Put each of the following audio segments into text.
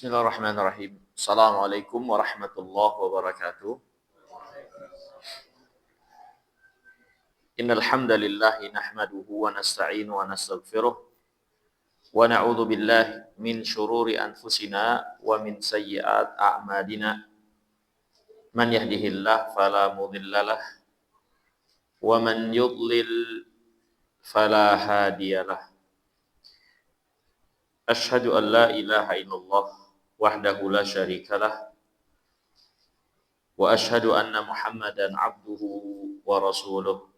Bismillahirrahmanirrahim. Assalamualaikum warahmatullahi wabarakatuh. Innal hamdalillah nahmaduhu wa nasta'inu wa nastaghfiruh wa na'udzu billahi min shururi anfusina wa min sayyiati a'malina. Man yahdihillahu fala mudhillalah wa man yudlil fala hadiyalah. Asyhadu an la ilaha illallah wahdahu la syarikalah wa asyhadu anna Muhammadan abduhu wa rasuluh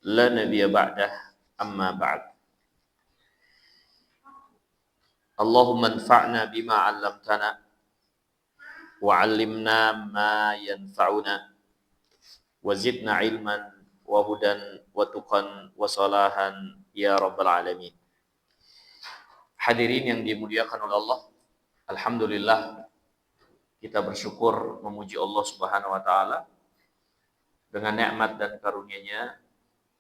la nabiyya ba'dah amma ba'd. Allahumma anfa'na bima 'allamtana wa 'allimna ma yanfa'una wa zidna ilman wa hudan wa tuqan wa salahan ya rabbal alamin. Hadirin yang dimuliakan oleh Allah, alhamdulillah kita bersyukur memuji Allah Subhanahu wa taala dengan nikmat dan karunia-Nya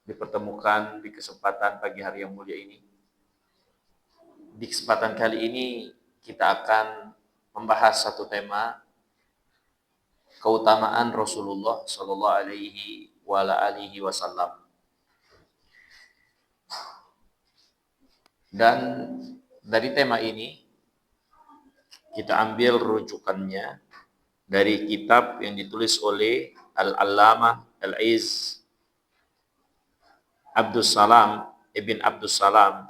dipertemukan di kesempatan pagi hari yang mulia ini. Di kesempatan kali ini kita akan membahas satu tema, keutamaan Rasulullah sallallahu alaihi wasallam. Dan dari tema ini kita ambil rujukannya dari kitab yang ditulis oleh Al-Allamah Al-Izz Abdus Salam Ibn Abdus Salam,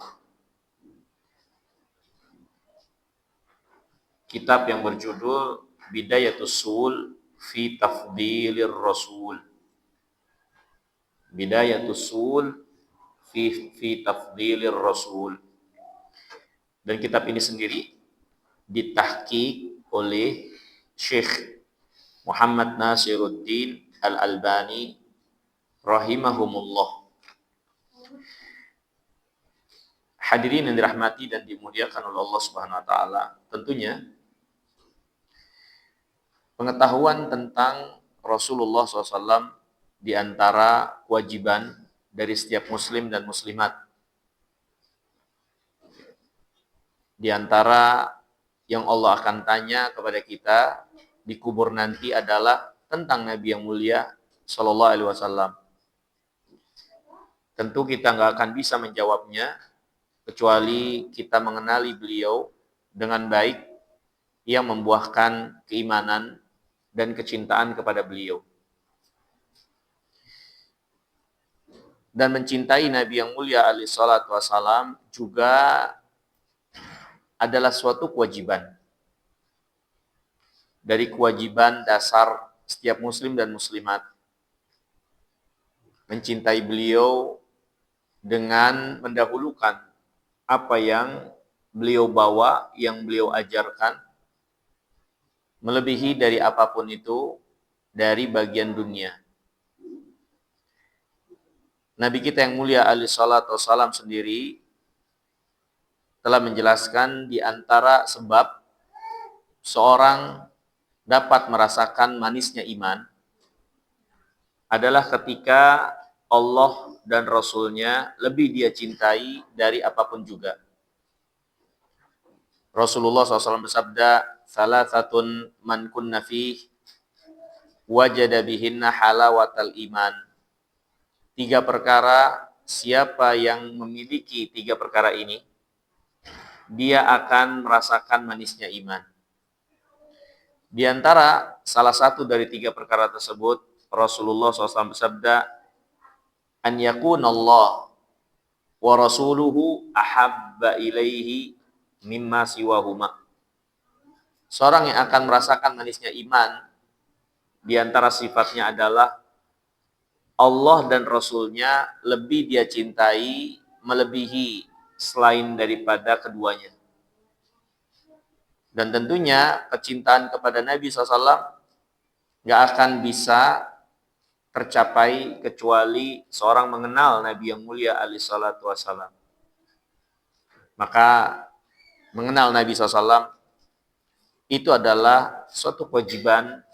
kitab yang berjudul Bidayatus Sul fi Tafdilir Rasul. Bidayatus Sul fi Tafdilir Rasul. Dan kitab ini sendiri ditahqiq oleh Syekh Muhammad Nasiruddin Al-Albani rahimahumullah. Hadirin yang dirahmati dan dimuliakan oleh Allah Subhanahu wa taala, tentunya pengetahuan tentang Rasulullah SAW di antara kewajiban dari setiap muslim dan muslimat. Di antara yang Allah akan tanya kepada kita di kubur nanti adalah tentang Nabi yang mulia Sallallahu Alaihi Wasallam. Tentu kita nggak akan bisa menjawabnya kecuali kita mengenali beliau dengan baik, yang membuahkan keimanan dan kecintaan kepada beliau. Dan mencintai Nabi yang mulia alaihi salatu wassalam juga adalah suatu kewajiban. Dari kewajiban dasar setiap muslim dan muslimat. Mencintai beliau dengan mendahulukan apa yang beliau bawa, yang beliau ajarkan, melebihi dari apapun itu dari bagian dunia. Nabi kita yang mulia alaihi salatu wassalam sendiri telah menjelaskan di antara sebab seorang dapat merasakan manisnya iman adalah ketika Allah dan Rasul-Nya lebih dia cintai dari apapun juga. Rasulullah SAW bersabda, "Salasatun man kunna fih wajada bihinna halawatal iman." 3 perkara, siapa yang memiliki 3 perkara ini, dia akan merasakan manisnya iman. Di antara salah satu dari 3 perkara tersebut, Rasulullah SAW bersabda, "An yakunallah wa rasuluhu ahabba ilaihi mimma siwahuma." Seorang yang akan merasakan manisnya iman, di antara sifatnya adalah Allah dan Rasul-Nya lebih dia cintai melebihi selain daripada keduanya. Dan tentunya kecintaan kepada Nabi SAW nggak akan bisa tercapai kecuali seorang mengenal Nabi yang mulia alaihi salatu wassalam. Maka mengenal Nabi SAW itu adalah suatu kewajiban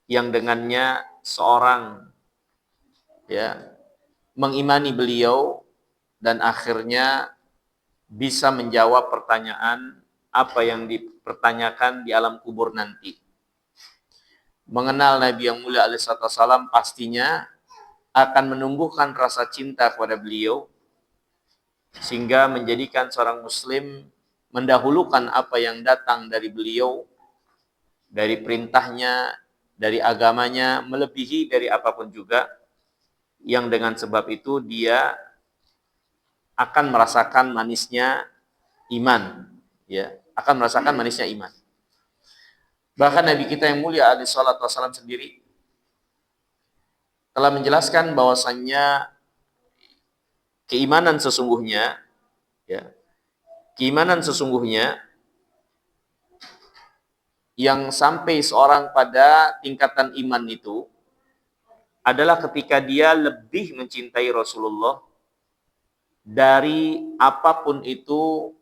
yang dengannya seorang mengimani beliau dan akhirnya bisa menjawab pertanyaan apa yang dipertanyakan di alam kubur nanti. Mengenal Nabi yang mulia alaihissalam pastinya akan menumbuhkan rasa cinta kepada beliau, sehingga menjadikan seorang muslim mendahulukan apa yang datang dari beliau, dari perintahnya, dari agamanya, melebihi dari apapun juga, yang dengan sebab itu dia akan merasakan manisnya iman, ya, akan merasakan manisnya iman. Bahkan Nabi kita yang mulia alaihi salatu wasallam sendiri telah menjelaskan bahwasannya keimanan sesungguhnya, ya, keimanan sesungguhnya yang sampai seorang pada tingkatan iman itu adalah ketika dia lebih mencintai Rasulullah dari apapun itu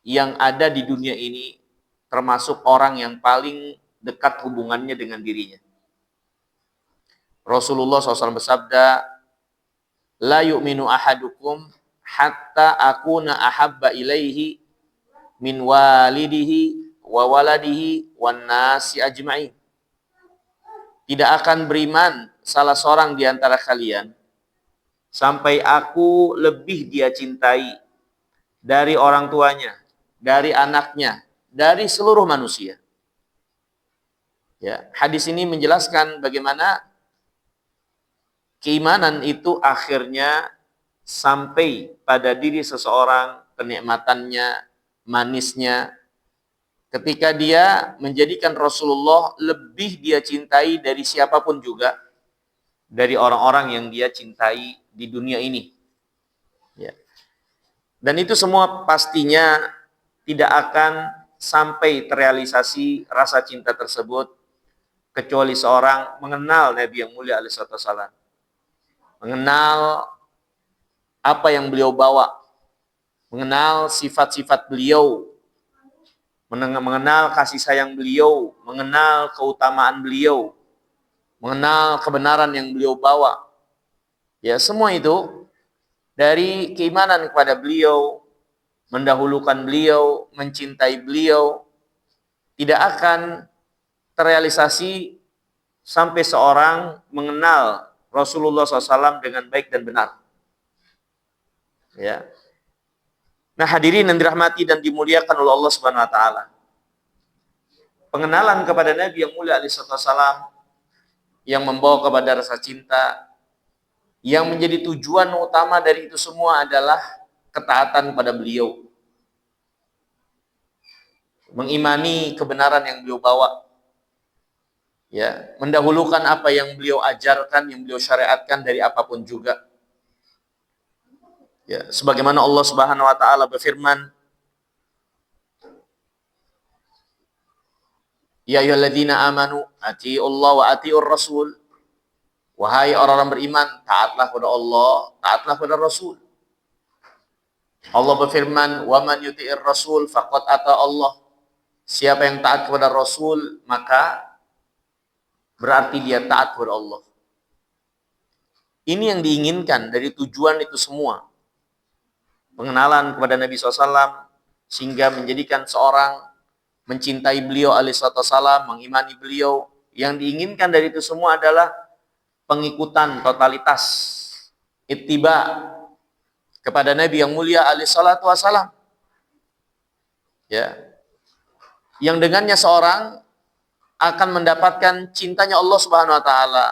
yang ada di dunia ini, termasuk orang yang paling dekat hubungannya dengan dirinya. Rasulullah SAW bersabda, la yu'minu ahadukum hatta akuna ahabba ilaihi min walidihi wa waladihi wan nasi ajma'in. Tidak akan beriman salah seorang di antara kalian sampai aku lebih dia cintai dari orang tuanya, dari anaknya, dari seluruh manusia. Ya, hadis ini menjelaskan bagaimana keimanan itu akhirnya sampai pada diri seseorang, kenikmatannya, manisnya, ketika dia menjadikan Rasulullah lebih dia cintai dari siapapun juga, dari orang-orang yang dia cintai di dunia ini. Ya. Dan itu semua pastinya tidak akan sampai terrealisasi rasa cinta tersebut kecuali seorang mengenal Nabi yang mulia alaihi wasallam, mengenal apa yang beliau bawa, mengenal sifat-sifat beliau, mengenal kasih sayang beliau, mengenal keutamaan beliau, mengenal kebenaran yang beliau bawa. Ya, semua itu dari keimanan kepada beliau, mendahulukan beliau, mencintai beliau, tidak akan terrealisasi sampai seorang mengenal Rasulullah SAW dengan baik dan benar. Ya. Nah, hadirin yang dirahmati dan dimuliakan oleh Allah Subhanahu wa taala. Pengenalan kepada Nabi yang mulia alaihi wasallam yang membawa kepada rasa cinta, yang menjadi tujuan utama dari itu semua adalah ketaatan pada beliau. Mengimani kebenaran yang beliau bawa. Ya, mendahulukan apa yang beliau ajarkan, yang beliau syariatkan dari apapun juga. Ya, sebagaimana Allah Subhanahu wa taala berfirman, ya ayyuhalladzina amanu atiiullah wa atiiur rasul. Wahai orang-orang beriman, taatlah kepada Allah, taatlah kepada Rasul. Allah berfirman, wa man yuti'ir rasul faqad ata Allah. Siapa yang taat kepada Rasul, maka berarti dia taat kepada Allah. Ini yang diinginkan dari tujuan itu semua. Pengenalan kepada Nabi SAW, sehingga menjadikan seorang mencintai beliau alaihissalam, mengimani beliau. Yang diinginkan dari itu semua adalah pengikutan totalitas, ittiba kepada Nabi yang mulia alaihissalam. Ya. Yang dengannya seorang akan mendapatkan cintanya Allah Subhanahu wa taala.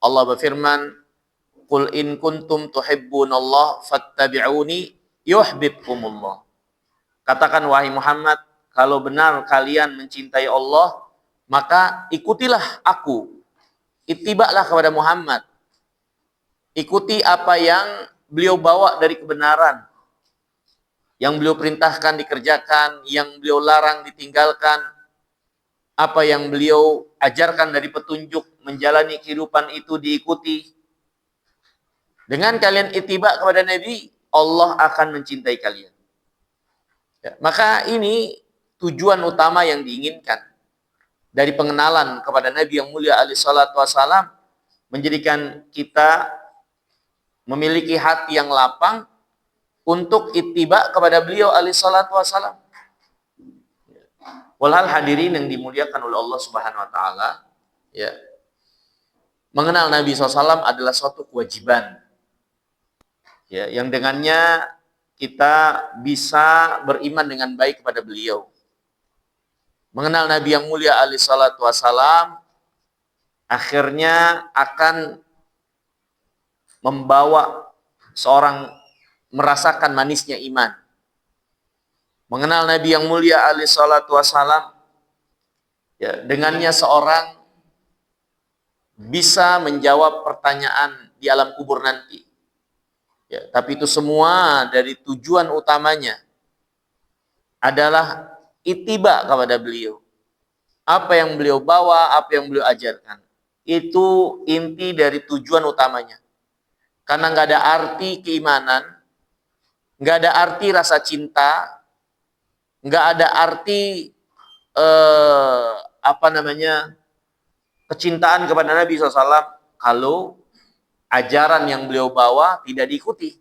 Allah berfirman, "Qul in kuntum tuhibbunallah fattabi'uni yuhibbukumullah." Katakan wahai Muhammad, kalau benar kalian mencintai Allah, maka ikutilah aku. Ittiba'lah kepada Muhammad. Ikuti apa yang beliau bawa dari kebenaran. Yang beliau perintahkan dikerjakan, yang beliau larang ditinggalkan. Apa yang beliau ajarkan dari petunjuk, menjalani kehidupan itu diikuti. Dengan kalian ittiba kepada Nabi, Allah akan mencintai kalian. Ya, maka ini tujuan utama yang diinginkan dari pengenalan kepada Nabi yang mulia alaihi salatu wasallam, menjadikan kita memiliki hati yang lapang untuk ittiba kepada beliau alaihi salatu wasallam. Walhal hadirin yang dimuliakan oleh Allah Subhanahu wa taala, ya. Mengenal Nabi SAW adalah suatu kewajiban, ya, yang dengannya kita bisa beriman dengan baik kepada beliau. Mengenal Nabi yang mulia alaihi salatu wassalam akhirnya akan membawa seorang merasakan manisnya iman. Mengenal Nabi yang mulia alaihi salatu wassalam, ya, dengannya seorang bisa menjawab pertanyaan di alam kubur nanti. Ya, tapi itu semua dari tujuan utamanya adalah ittiba kepada beliau. Apa yang beliau bawa, apa yang beliau ajarkan. Itu inti dari tujuan utamanya. Karena nggak ada arti keimanan, nggak ada arti rasa cinta, nggak ada arti kecintaan kepada Nabi SAW kalau ajaran yang beliau bawa tidak diikuti.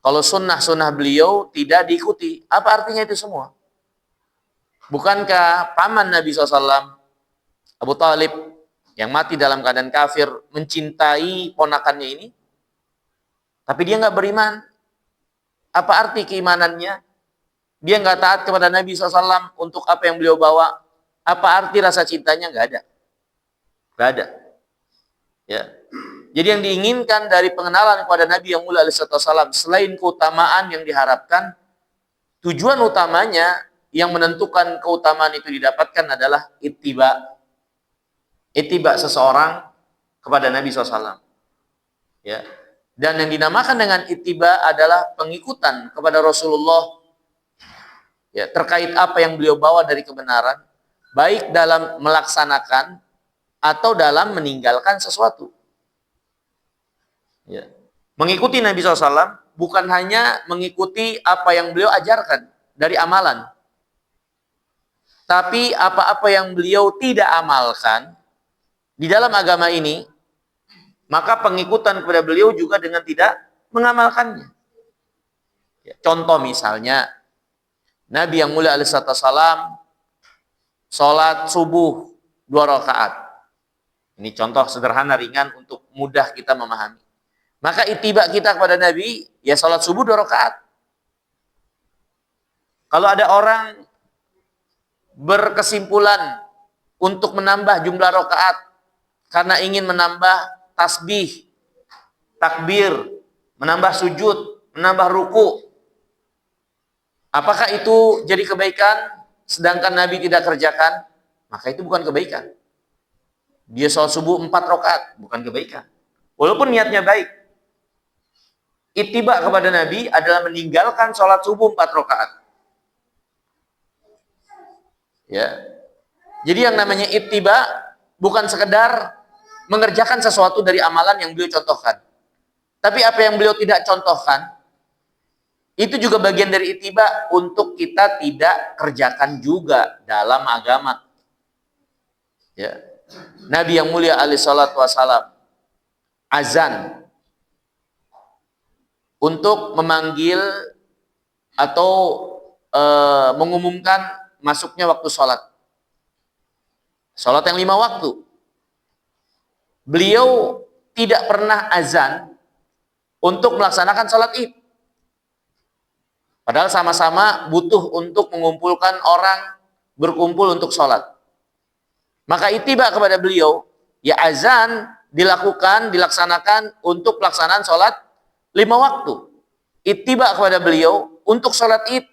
Kalau sunnah-sunnah beliau tidak diikuti, apa artinya itu semua? Bukankah paman Nabi SAW, Abu Talib, yang mati dalam keadaan kafir, mencintai ponakannya ini? Tapi dia nggak beriman. Apa arti keimanannya? Dia nggak taat kepada Nabi SAW untuk apa yang beliau bawa. Apa arti rasa cintanya? Nggak ada. Nggak ada. Ya. Jadi yang diinginkan dari pengenalan kepada Nabi yang mulia alaihi wasallam, selain keutamaan yang diharapkan, tujuan utamanya yang menentukan keutamaan itu didapatkan adalah ittiba. Ittiba seseorang kepada Nabi SAW. Ya. Dan yang dinamakan dengan ittiba adalah pengikutan kepada Rasulullah, ya, terkait apa yang beliau bawa dari kebenaran, baik dalam melaksanakan atau dalam meninggalkan sesuatu. Ya. Mengikuti Nabi SAW bukan hanya mengikuti apa yang beliau ajarkan dari amalan, tapi apa-apa yang beliau tidak amalkan di dalam agama ini, maka pengikutan kepada beliau juga dengan tidak mengamalkannya. Ya. Contoh misalnya, Nabi yang mulia alaihi wasallam sholat subuh 2 rakaat. Ini contoh sederhana ringan untuk mudah kita memahami. Maka ittiba kita kepada Nabi, ya sholat subuh 2 rakaat. Kalau ada orang berkesimpulan untuk menambah jumlah rakaat karena ingin menambah tasbih, takbir, menambah sujud, menambah ruku, apakah itu jadi kebaikan sedangkan Nabi tidak kerjakan? Maka itu bukan kebaikan. Dia sholat subuh 4 rakaat, bukan kebaikan. Walaupun niatnya baik. Ittiba kepada Nabi adalah meninggalkan sholat subuh 4 rakaat. Ya. Jadi yang namanya ittiba bukan sekedar mengerjakan sesuatu dari amalan yang beliau contohkan. Tapi apa yang beliau tidak contohkan, itu juga bagian dari ittiba untuk kita tidak kerjakan juga dalam agama. Ya. Nabi yang mulia alaihi salatu wassalam azan untuk memanggil atau mengumumkan masuknya waktu sholat. Sholat yang 5 waktu. Beliau tidak pernah azan untuk melaksanakan sholat id. Padahal sama-sama butuh untuk mengumpulkan orang berkumpul untuk sholat. Maka ittiba kepada beliau, ya azan dilaksanakan untuk pelaksanaan sholat 5 waktu. Ittiba kepada beliau untuk sholat id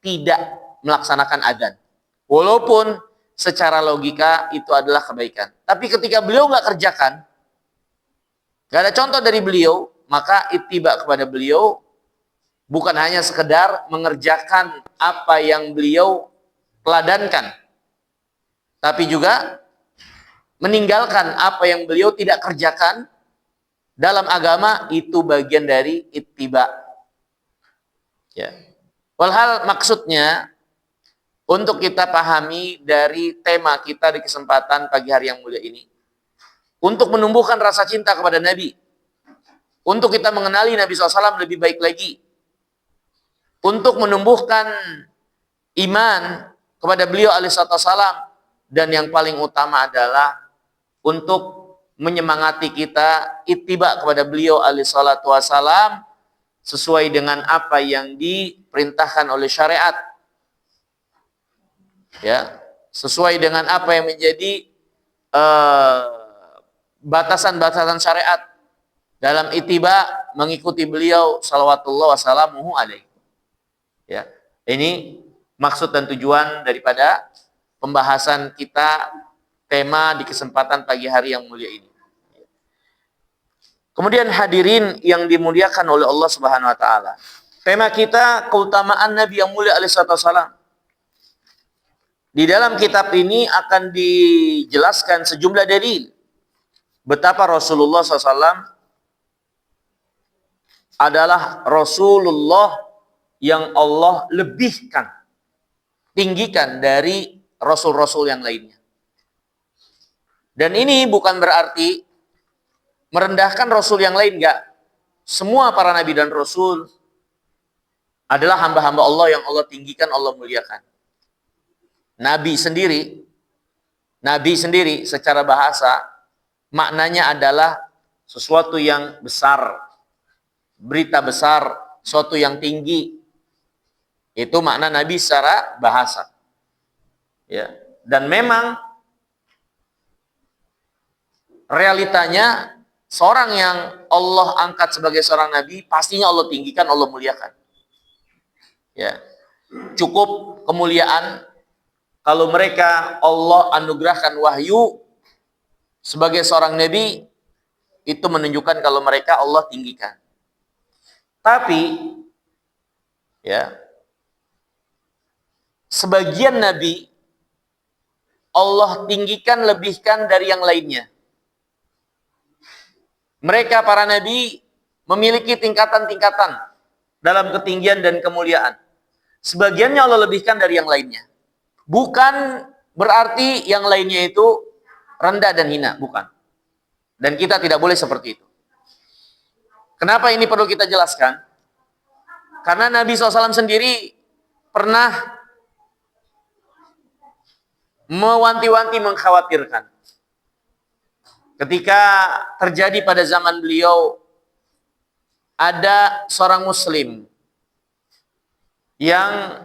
tidak melaksanakan adzan. Walaupun secara logika itu adalah kebaikan. Tapi ketika beliau nggak kerjakan, nggak ada contoh dari beliau, maka ittiba kepada beliau bukan hanya sekedar mengerjakan apa yang beliau teladankan, tapi juga meninggalkan apa yang beliau tidak kerjakan dalam agama, itu bagian dari ittiba. Ya. Walhal maksudnya untuk kita pahami dari tema kita di kesempatan pagi hari yang mulia ini, untuk menumbuhkan rasa cinta kepada Nabi, untuk kita mengenali Nabi SAW lebih baik lagi, untuk menumbuhkan iman kepada beliau alaihissalam, dan yang paling utama adalah untuk menyemangati kita ittiba kepada beliau alaihissalam sesuai dengan apa yang diperintahkan oleh syariat, ya, sesuai dengan apa yang menjadi batasan-batasan syariat dalam ittiba, mengikuti beliau salawatullah wassalamuhu alaihi. Ya, ini maksud dan tujuan daripada pembahasan kita tema di kesempatan pagi hari yang mulia ini. Kemudian hadirin yang dimuliakan oleh Allah Subhanahu wa taala. Tema kita keutamaan Nabi yang mulia alaihi wasallam. Di dalam kitab ini akan dijelaskan sejumlah dalil betapa Rasulullah SAW adalah Rasulullah yang Allah lebihkan, tinggikan dari Rasul-Rasul yang lainnya. Dan ini bukan berarti merendahkan Rasul yang lain, enggak. Semua para Nabi dan Rasul adalah hamba-hamba Allah yang Allah tinggikan, Allah muliakan. Nabi sendiri secara bahasa maknanya adalah sesuatu yang besar, berita besar, sesuatu yang tinggi. Itu makna Nabi secara bahasa. Ya. Dan memang realitanya seorang yang Allah angkat sebagai seorang Nabi, pastinya Allah tinggikan, Allah muliakan. Ya. Cukup kemuliaan kalau mereka Allah anugerahkan wahyu sebagai seorang Nabi, itu menunjukkan kalau mereka Allah tinggikan. Tapi ya, sebagian Nabi Allah tinggikan, lebihkan dari yang lainnya. Mereka para Nabi memiliki tingkatan-tingkatan dalam ketinggian dan kemuliaan. Sebagiannya Allah lebihkan dari yang lainnya. Bukan berarti yang lainnya itu rendah dan hina, bukan. Dan kita tidak boleh seperti itu. Kenapa ini perlu kita jelaskan? Karena Nabi SAW sendiri pernah mewanti-wanti, mengkhawatirkan. Ketika terjadi pada zaman beliau, ada seorang muslim yang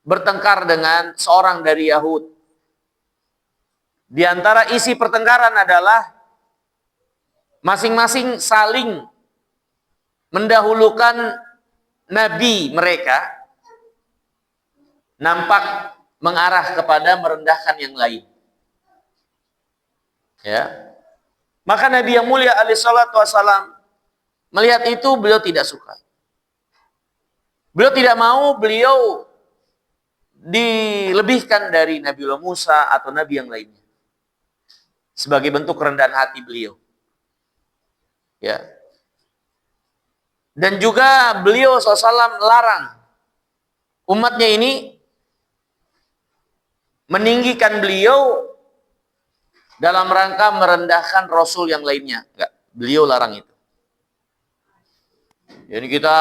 bertengkar dengan seorang dari Yahud. Di antara isi pertengkaran adalah masing-masing saling mendahulukan nabi mereka, nampak mengarah kepada merendahkan yang lain. Ya. Maka Nabi yang mulia alaihi salatu wasalam melihat itu, beliau tidak suka. Beliau tidak mau beliau dilebihkan dari Nabiullah Musa atau nabi yang lainnya. Sebagai bentuk kerendahan hati beliau. Ya. Dan juga beliau SAW larang umatnya ini meninggikan beliau dalam rangka merendahkan Rasul yang lainnya. Enggak, beliau larang itu. Jadi kita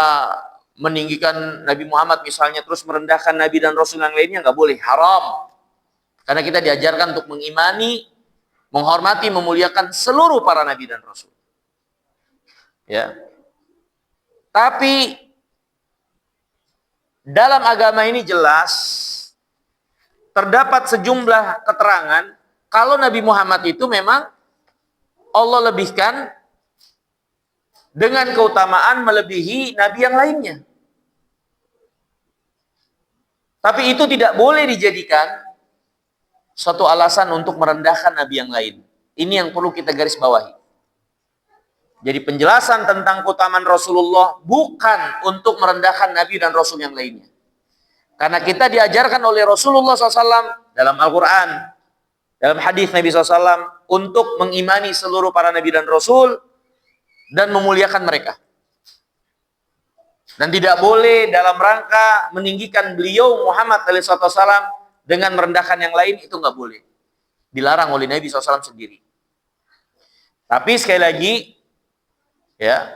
meninggikan Nabi Muhammad misalnya, terus merendahkan Nabi dan Rasul yang lainnya, enggak boleh, haram. Karena kita diajarkan untuk mengimani, menghormati, memuliakan seluruh para Nabi dan Rasul. Ya. Tapi dalam agama ini jelas terdapat sejumlah keterangan kalau Nabi Muhammad itu memang Allah lebihkan dengan keutamaan melebihi Nabi yang lainnya. Tapi itu tidak boleh dijadikan suatu alasan untuk merendahkan Nabi yang lain. Ini yang perlu kita garis bawahi. Jadi penjelasan tentang keutamaan Rasulullah bukan untuk merendahkan Nabi dan Rasul yang lainnya. Karena kita diajarkan oleh Rasulullah SAW dalam Al-Quran, dalam hadis Nabi SAW, untuk mengimani seluruh para Nabi dan Rasul dan memuliakan mereka. Dan tidak boleh dalam rangka meninggikan beliau Muhammad SAW dengan merendahkan yang lain, itu nggak boleh. Dilarang oleh Nabi SAW sendiri. Tapi sekali lagi, ya,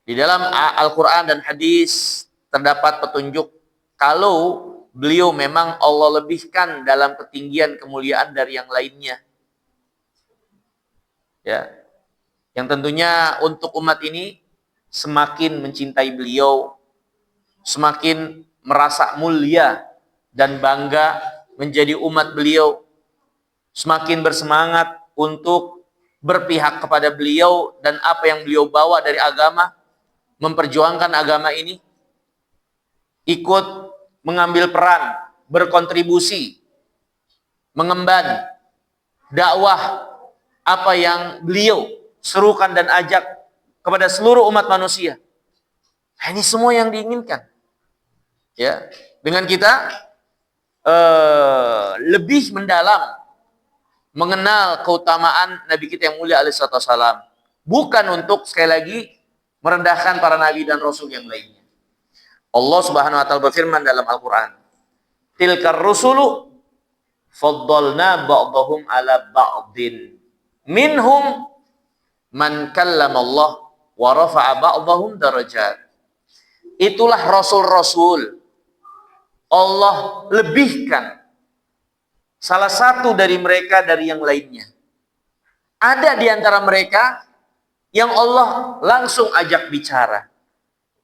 di dalam Al-Quran dan hadis terdapat petunjuk kalau beliau memang Allah lebihkan dalam ketinggian kemuliaan dari yang lainnya. Ya. Yang tentunya untuk umat ini semakin mencintai beliau, semakin merasa mulia dan bangga menjadi umat beliau, semakin bersemangat untuk berpihak kepada beliau dan apa yang beliau bawa dari agama, memperjuangkan agama ini, ikut mengambil peran, berkontribusi, mengemban dakwah apa yang beliau serukan dan ajak kepada seluruh umat manusia. Ini semua yang diinginkan. Ya, dengan kita lebih mendalam mengenal keutamaan Nabi kita yang mulia alaihi wasallam, bukan untuk sekali lagi merendahkan para nabi dan rasul yang lainnya. Allah Subhanahu wa taala berfirman dalam Al-Qur'an, "Tilkar rusulu faddalna ba'dahum ala ba'din. Minhum man kallama Allah wa rafa'a ba'dahum darajat." Itulah rasul-rasul. Allah lebihkan salah satu dari mereka dari yang lainnya. Ada di antara mereka yang Allah langsung ajak bicara.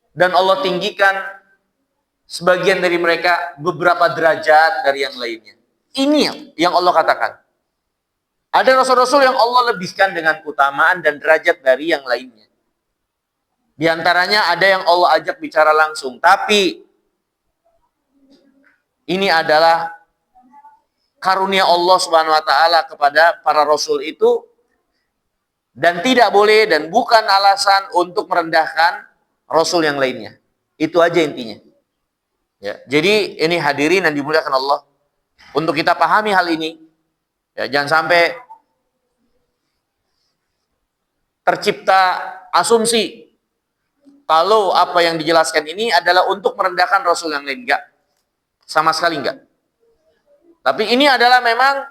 Dan Allah tinggikan sebagian dari mereka beberapa derajat dari yang lainnya. Ini yang Allah katakan. Ada rasul-rasul yang Allah lebihkan dengan keutamaan dan derajat dari yang lainnya. Di antaranya ada yang Allah ajak bicara langsung. Tapi ini adalah karunia Allah Subhanahu wa taala kepada para rasul itu, dan tidak boleh dan bukan alasan untuk merendahkan rasul yang lainnya. Itu aja intinya. Ya, jadi ini hadirin yang dimuliakan Allah, untuk kita pahami hal ini, ya, jangan sampai tercipta asumsi kalau apa yang dijelaskan ini adalah untuk merendahkan rasul yang lain. Enggak. Sama sekali enggak. Tapi ini adalah memang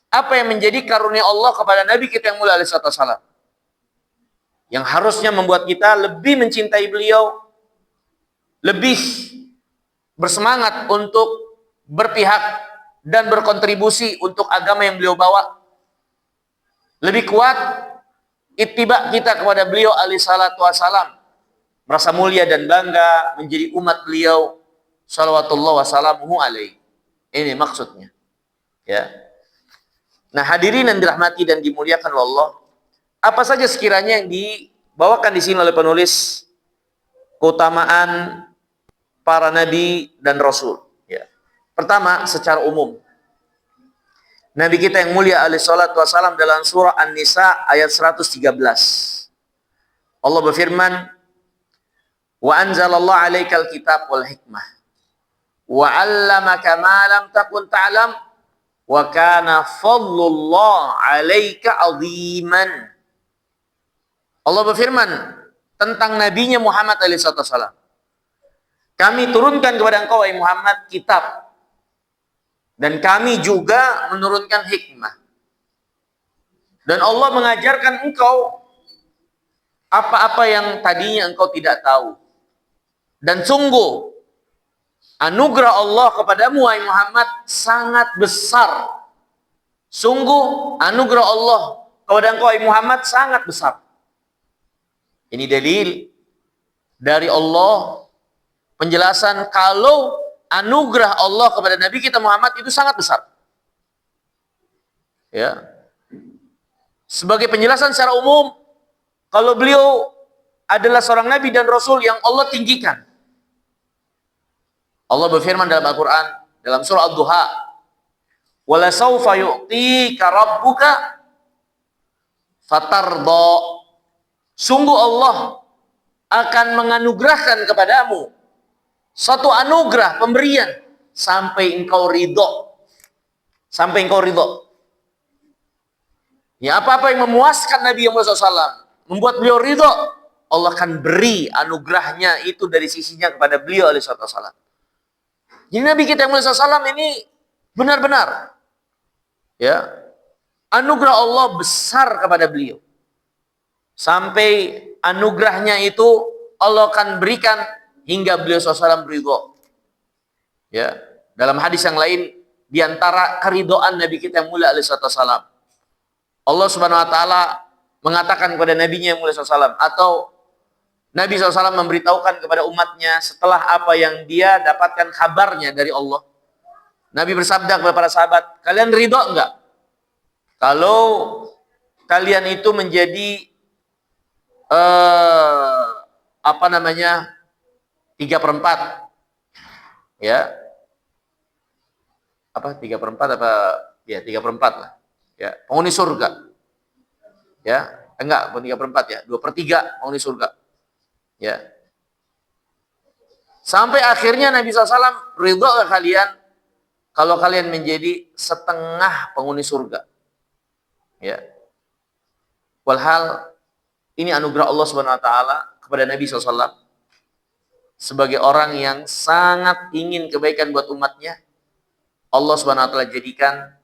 apa yang menjadi karunia Allah kepada Nabi kita yang mulia alaihi wasallam, yang harusnya membuat kita lebih mencintai beliau, lebih bersemangat untuk berpihak dan berkontribusi untuk agama yang beliau bawa, lebih kuat ittiba kita kepada beliau alaihi salatu wasallam, merasa mulia dan bangga menjadi umat beliau salawatullah wassalamuhu alaihi. Ini maksudnya. Ya. Nah, hadirin yang dirahmati dan dimuliakan Allah, apa saja sekiranya yang dibawakan di sini oleh penulis keutamaan para nabi dan rasul. Ya. Pertama, secara umum, Nabi kita yang mulia alaihi salatu wasallam dalam surah An-Nisa ayat 113. Allah berfirman, "Wa anzalallahu 'alaikal kitab wal hikmah wa 'allamaka ma lam takun ta'lam wa kana fadlullah 'alaika 'aziman." Allah berfirman tentang nabinya Muhammad alaihi wasallam, kami turunkan kepada engkau wahai Muhammad kitab, dan kami juga menurunkan hikmah, dan Allah mengajarkan engkau apa-apa yang tadinya engkau tidak tahu. Dan sungguh anugerah Allah kepadamu wahai Muhammad sangat besar. Sungguh anugerah Allah kepada engkau wahai Muhammad sangat besar. Ini dalil dari Allah, penjelasan kalau anugerah Allah kepada Nabi kita Muhammad itu sangat besar. Ya. Sebagai penjelasan secara umum, kalau beliau adalah seorang nabi dan rasul yang Allah tinggikan. Allah berfirman dalam Al-Quran, dalam surah Ad-Duha, "Wala sawfa yu'tika rabbuka fatarda." Sungguh Allah akan menganugerahkan kepadamu satu anugerah pemberian sampai engkau ridho. Sampai engkau ridho. Ya, apa-apa yang memuaskan Nabi Muhammad SAW, membuat beliau ridho, Allah akan beri anugerahnya itu dari sisinya kepada beliau alaihi wasallam. Jadi Nabi kita Muhammad SAW ini benar-benar, ya, anugerah Allah besar kepada beliau. Sampai anugerahnya itu Allah akan berikan hingga beliau SAW beridho. Ya, Dalam hadis yang lain, di antara keridhaan Nabi kita yang mulia alaihi wasallam, Allah Subhanahu wa taala mengatakan kepada nabinya yang mulia SAW, atau Nabi SAW memberitahukan kepada umatnya setelah apa yang dia dapatkan kabarnya dari Allah. Nabi bersabda kepada para sahabat, kalian ridho enggak kalau kalian itu menjadi 3/4, ya, apa 3/4 apa ya 3/4 lah, ya, penghuni surga, ya, enggak bukan 3/4 ya, 2/3 penghuni surga, ya, sampai akhirnya Nabi SAW, ridho enggak kalian kalau kalian menjadi setengah penghuni surga, ya. Walhal ini anugerah Allah Subhanahu wa taala kepada Nabi SAW sebagai orang yang sangat ingin kebaikan buat umatnya. Allah Subhanahu wa taala jadikan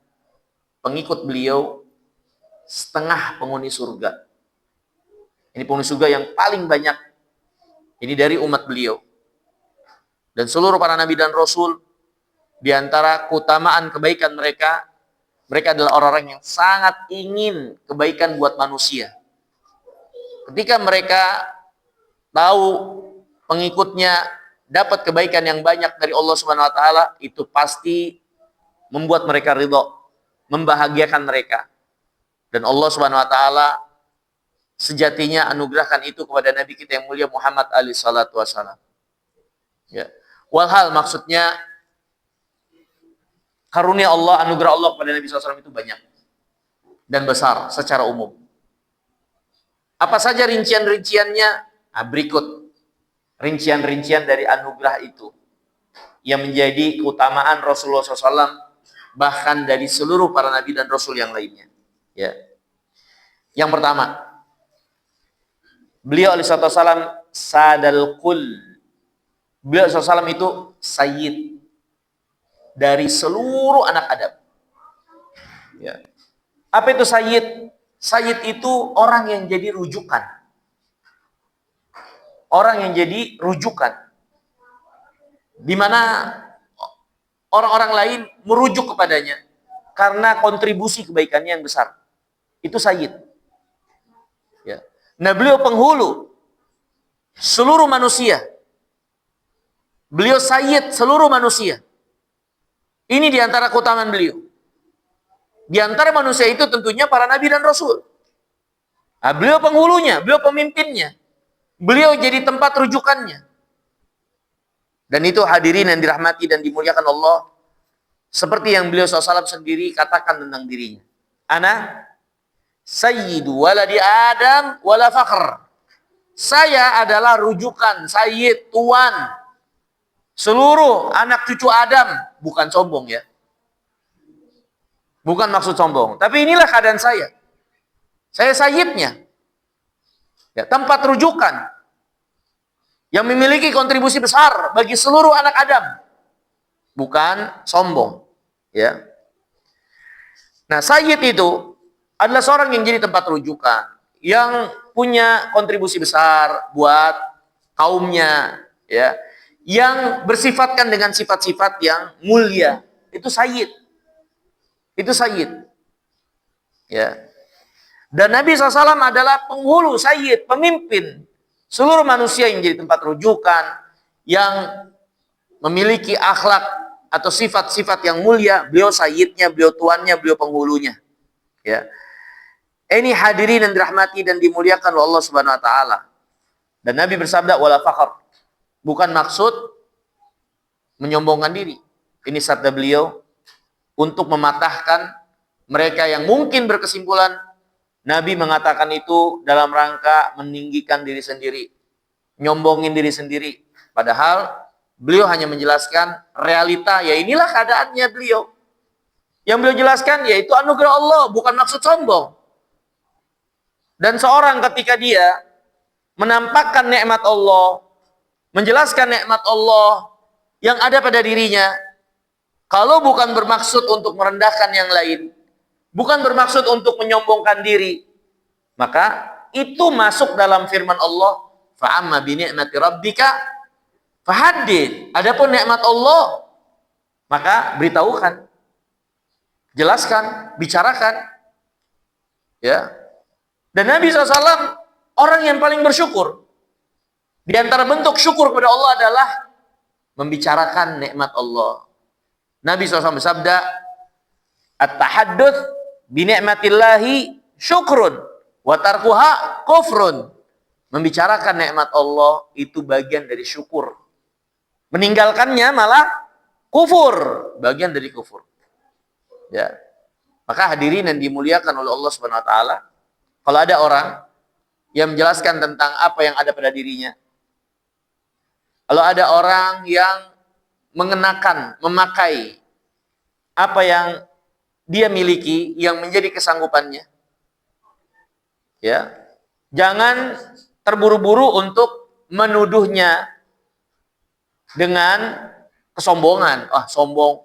pengikut beliau setengah penghuni surga. Ini penghuni surga yang paling banyak. Ini dari umat beliau. Dan seluruh para nabi dan rasul, di antara keutamaan kebaikan mereka, mereka adalah orang-orang yang sangat ingin kebaikan buat manusia. Ketika mereka tahu pengikutnya dapat kebaikan yang banyak dari Allah Subhanahu wa taala, itu pasti membuat mereka ridho, membahagiakan mereka. Dan Allah Subhanahu wa taala sejatinya anugerahkan itu kepada Nabi kita yang mulia Muhammad alaihi salatu wasallam. Ya. Walhal maksudnya karunia Allah, anugerah Allah kepada Nabi SAW itu banyak dan besar secara umum. Apa saja rincian-rinciannya? Nah, berikut rincian-rincian dari anugerah itu yang menjadi keutamaan Rasulullah SAW, bahkan dari seluruh para nabi dan rasul yang lainnya. Ya. Yang pertama, beliau alaihi wasallam sadal kul. Beliau alaihi wasallam itu sayyid dari seluruh anak Adam. Ya. Apa itu sayyid? Sayyid itu orang yang jadi rujukan. Orang yang jadi rujukan. Di mana orang-orang lain merujuk kepadanya karena kontribusi kebaikannya yang besar. Itu sayyid. Ya. Nah, beliau penghulu seluruh manusia. Beliau sayyid seluruh manusia. Ini di antara keutamaan beliau. Di antara manusia itu tentunya para nabi dan rasul. Nah, beliau penghulunya, beliau pemimpinnya. Beliau jadi tempat rujukannya. Dan itu hadirin yang dirahmati dan dimuliakan Allah. Seperti yang beliau SAW sendiri katakan tentang dirinya. Ana sayyidu waladi Adam wala fakhr. Saya adalah rujukan, sayyid, tuan seluruh anak cucu Adam. Bukan sombong ya. Bukan maksud sombong. Tapi inilah keadaan saya. Saya sayyidnya. Ya, tempat rujukan. Yang memiliki kontribusi besar bagi seluruh anak Adam. Bukan sombong. Ya. Nah, sayyid itu adalah seorang yang jadi tempat rujukan. Yang punya kontribusi besar buat kaumnya. Ya. Yang bersifatkan dengan sifat-sifat yang mulia. Itu sayyid. Itu sayyid. Ya. Dan Nabi SAW adalah penghulu, sayyid, pemimpin seluruh manusia yang jadi tempat rujukan, yang memiliki akhlak atau sifat-sifat yang mulia. Beliau sayyidnya, beliau tuannya, beliau penghulunya. Ya. Ini hadirin yang dirahmati dan dimuliakan oleh Allah Subhanahu wa taala. Dan Nabi bersabda wala fakhr. Bukan maksud menyombongkan diri. Ini sabda beliau untuk mematahkan mereka yang mungkin berkesimpulan Nabi mengatakan itu dalam rangka meninggikan diri sendiri, nyombongin diri sendiri. Padahal beliau hanya menjelaskan realita, ya inilah keadaannya beliau. Yang beliau jelaskan yaitu anugerah Allah, bukan maksud sombong. Dan seorang ketika dia menampakkan nikmat Allah, menjelaskan nikmat Allah yang ada pada dirinya, kalau bukan bermaksud untuk merendahkan yang lain, bukan bermaksud untuk menyombongkan diri, maka itu masuk dalam firman Allah, fa'amma bi ni'mati rabbika fahaddits. Adapun nikmat Allah, Maka beritahukan, jelaskan, bicarakan. Ya. Dan Nabi SAW orang yang paling bersyukur. Di antara bentuk syukur kepada Allah adalah membicarakan nikmat Allah. Nabi SAW bersabda, "At-tahadduts bi ni'matillahi syukrun wa tarkuha kufrun." Membicarakan nikmat Allah itu bagian dari syukur. Meninggalkannya malah kufur, bagian dari kufur. Ya. Maka hadirin yang dimuliakan oleh Allah Subhanahu wa taala, kalau ada orang yang menjelaskan tentang apa yang ada pada dirinya, kalau ada orang yang mengenakan, memakai apa yang dia miliki yang menjadi kesanggupannya, ya, jangan terburu-buru untuk menuduhnya dengan kesombongan. Ah, sombong,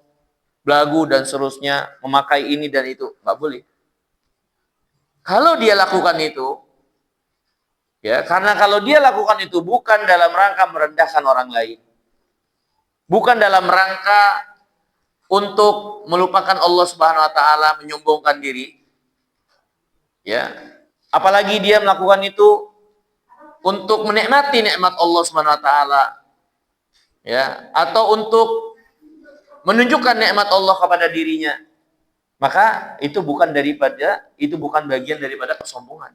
belagu dan seterusnya, memakai ini dan itu. Nggak boleh. Kalau dia lakukan itu, ya, karena kalau dia lakukan itu bukan dalam rangka merendahkan orang lain, bukan dalam rangka untuk melupakan Allah Subhanahu wa taala, menyombongkan diri. Ya. Apalagi dia melakukan itu untuk menikmati nikmat Allah Subhanahu wa taala. Ya, atau untuk menunjukkan nikmat Allah kepada dirinya. Maka itu bukan bagian daripada kesombongan.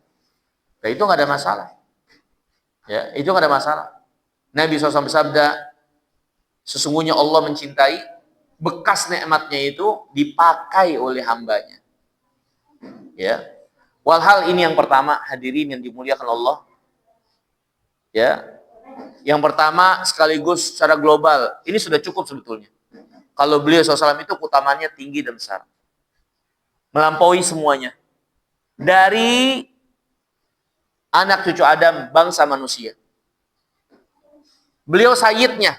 Nah, itu nggak ada masalah. Ya, itu nggak ada masalah. Nabi SAW bersabda, sesungguhnya Allah mencintai bekas nikmatnya itu dipakai oleh hambanya. Ya. Walhal ini yang pertama, hadirin yang dimuliakan Allah. Ya. Yang pertama sekaligus secara global, ini sudah cukup sebetulnya. Kalau beliau SAW itu keutamaannya tinggi dan besar. Melampaui semuanya. Dari anak cucu Adam, bangsa manusia. Beliau sayyidnya.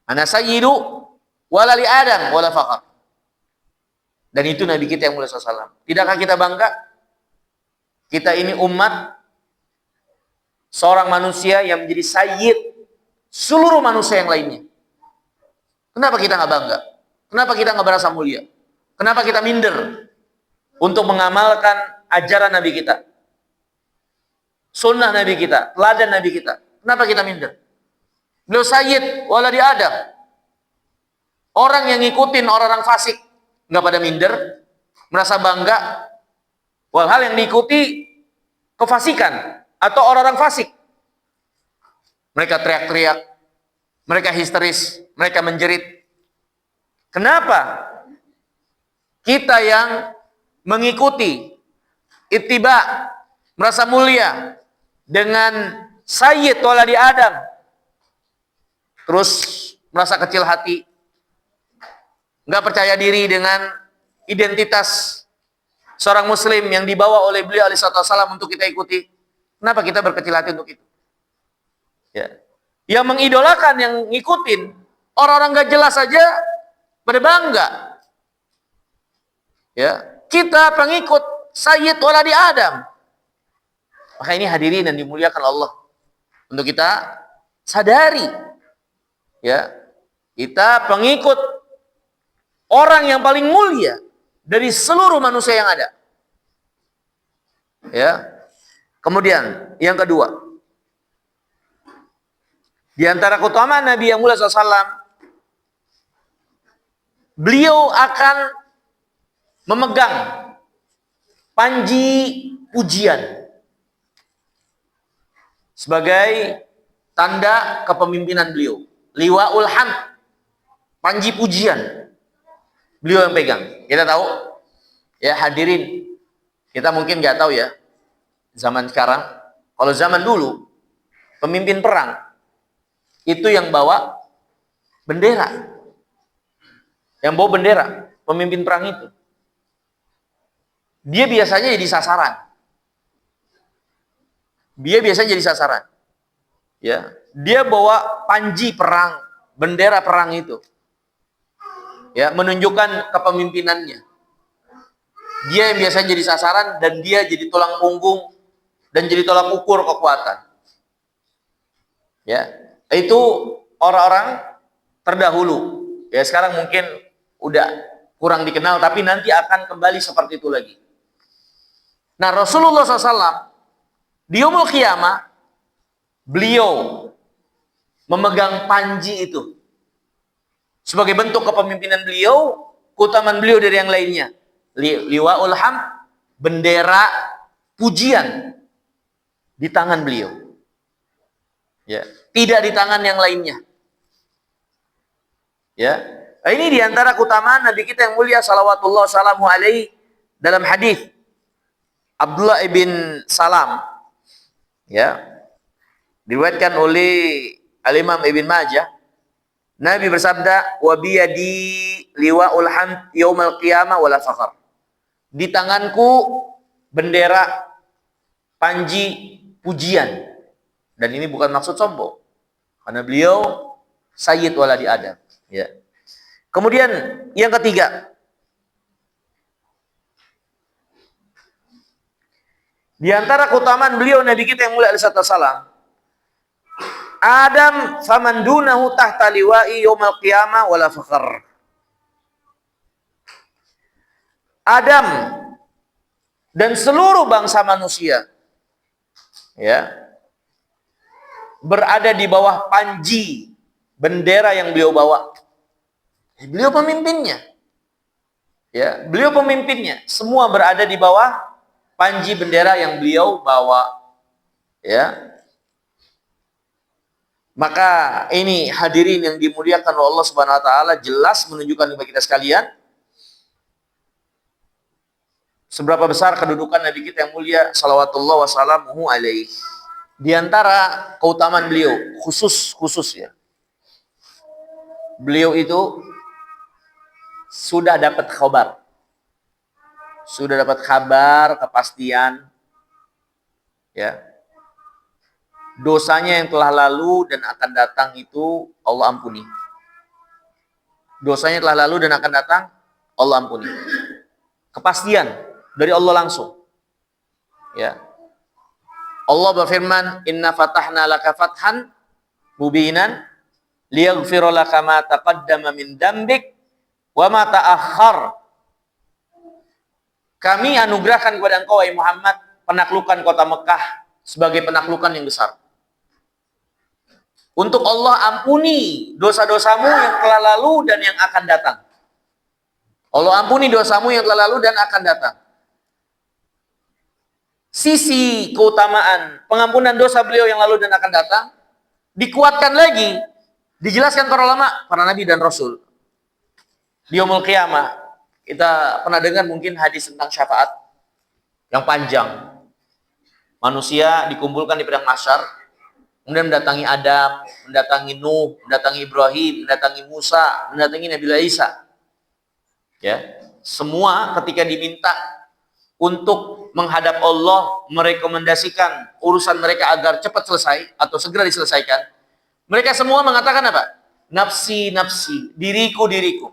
Ana sayyidu walali Adam wala faqar. Dan itu Nabi kita yang mulia SAW. Tidakkah kita bangga? Kita ini umat seorang manusia yang menjadi sayyid seluruh manusia yang lainnya. Kenapa kita nggak bangga? Kenapa kita nggak merasa mulia? Kenapa kita minder untuk mengamalkan ajaran Nabi kita, sunnah Nabi kita, teladan Nabi kita? Kenapa kita minder? Beliau sayyid waladi Adam. Orang yang ngikutin orang-orang fasik nggak pada minder, merasa bangga. Walhal yang diikuti kefasikan atau orang-orang fasik. Mereka teriak-teriak, mereka histeris, mereka menjerit. Kenapa? Kita yang mengikuti ittiba, merasa mulia dengan sayyid waladi Adam, terus merasa kecil hati, nggak percaya diri dengan identitas seorang muslim yang dibawa oleh beliau alaihi wasallam untuk kita ikuti. Kenapa kita berkecil hati untuk itu? Ya. Yang mengidolakan, yang ngikutin orang-orang gak jelas saja pada bangga. Ya, kita pengikut sayyid waladi Adam. Maka ini hadirin yang dimuliakan Allah, untuk kita sadari, ya, kita pengikut orang yang paling mulia dari seluruh manusia yang ada. Ya. Kemudian yang kedua, di antara keutamaan Nabi yang mulia SAW, beliau akan memegang panji pujian sebagai tanda kepemimpinan beliau. Liwaul hamd, panji pujian, beliau yang pegang. Kita tahu, ya hadirin, kita mungkin nggak tahu ya, zaman sekarang. Kalau zaman dulu, pemimpin perang itu yang bawa bendera. Yang bawa bendera, pemimpin perang itu. Dia biasanya jadi sasaran. Ya, dia bawa panji perang, bendera perang itu. Ya, menunjukkan kepemimpinannya. Dia yang biasanya jadi sasaran dan dia jadi tulang punggung dan jadi tolak ukur kekuatan. Ya, itu orang-orang terdahulu. Ya sekarang mungkin udah kurang dikenal, tapi nanti akan kembali seperti itu lagi. Nah, Rasulullah SAW di yaumul qiyamah beliau memegang panji itu sebagai bentuk kepemimpinan beliau, keutamaan beliau dari yang lainnya. Liwaul hamd, bendera pujian di tangan beliau. Ya, tidak di tangan yang lainnya. Ya. Nah, ini diantara keutamaan Nabi kita yang mulia salawatullah salamu alaihi dalam hadis Abdullah ibn Salam, ya, diriwayatkan oleh Al-Imam Ibn Majah, Nabi bersabda, wa biyadi liwaul hamd yaumal qiyamah wala fakhar. Di tanganku bendera panji pujian. Dan ini bukan maksud sombong. Karena beliau sayyid waladi Adam, ya. Kemudian yang ketiga, di antara keutamaan beliau Nabi kita yang mulia alaihi salam, Adam faman dunahu tahta liwa'i yaumal qiyamah wala fakhr. Adam dan seluruh bangsa manusia, ya, berada di bawah panji bendera yang beliau bawa. Beliau pemimpinnya. Ya, beliau pemimpinnya. Semua berada di bawah panji bendera yang beliau bawa. Ya. Maka ini hadirin yang dimuliakan oleh Allah Subhanahu wa taala, jelas menunjukkan kepada kita sekalian seberapa besar kedudukan Nabi kita yang mulia salawatullah wassalamuhu alaihi. Di antara keutamaan beliau khusus ya. Beliau itu sudah dapat kabar. Sudah dapat kabar kepastian, ya. Dosanya yang telah lalu dan akan datang itu Allah ampuni. Dosanya telah lalu dan akan datang Allah ampuni. Kepastian dari Allah langsung. Ya. Allah berfirman, "Inna fatahna laka fathan mubinan liyaghfira laka ma taqaddama min dambik wa ma ta'akhkhar." Kami anugerahkan kepada engkau wahai Muhammad penaklukan kota Mekah sebagai penaklukan yang besar. Untuk Allah ampuni dosa-dosamu yang telah lalu dan yang akan datang. Allah ampuni dosamu yang telah lalu dan akan datang. Sisi keutamaan pengampunan dosa beliau yang lalu dan akan datang dikuatkan lagi, dijelaskan para ulama, para nabi dan rasul. Di yaumul qiyamah, kita pernah dengar mungkin hadis tentang syafaat yang panjang. Manusia dikumpulkan di padang mahsyar, kemudian mendatangi Adam, mendatangi Nuh, mendatangi Ibrahim, mendatangi Musa, mendatangi Nabi Isa. Ya, semua ketika diminta untuk menghadap Allah, merekomendasikan urusan mereka agar cepat selesai atau segera diselesaikan, mereka semua mengatakan apa? Nafsi, nafsi, diriku, diriku.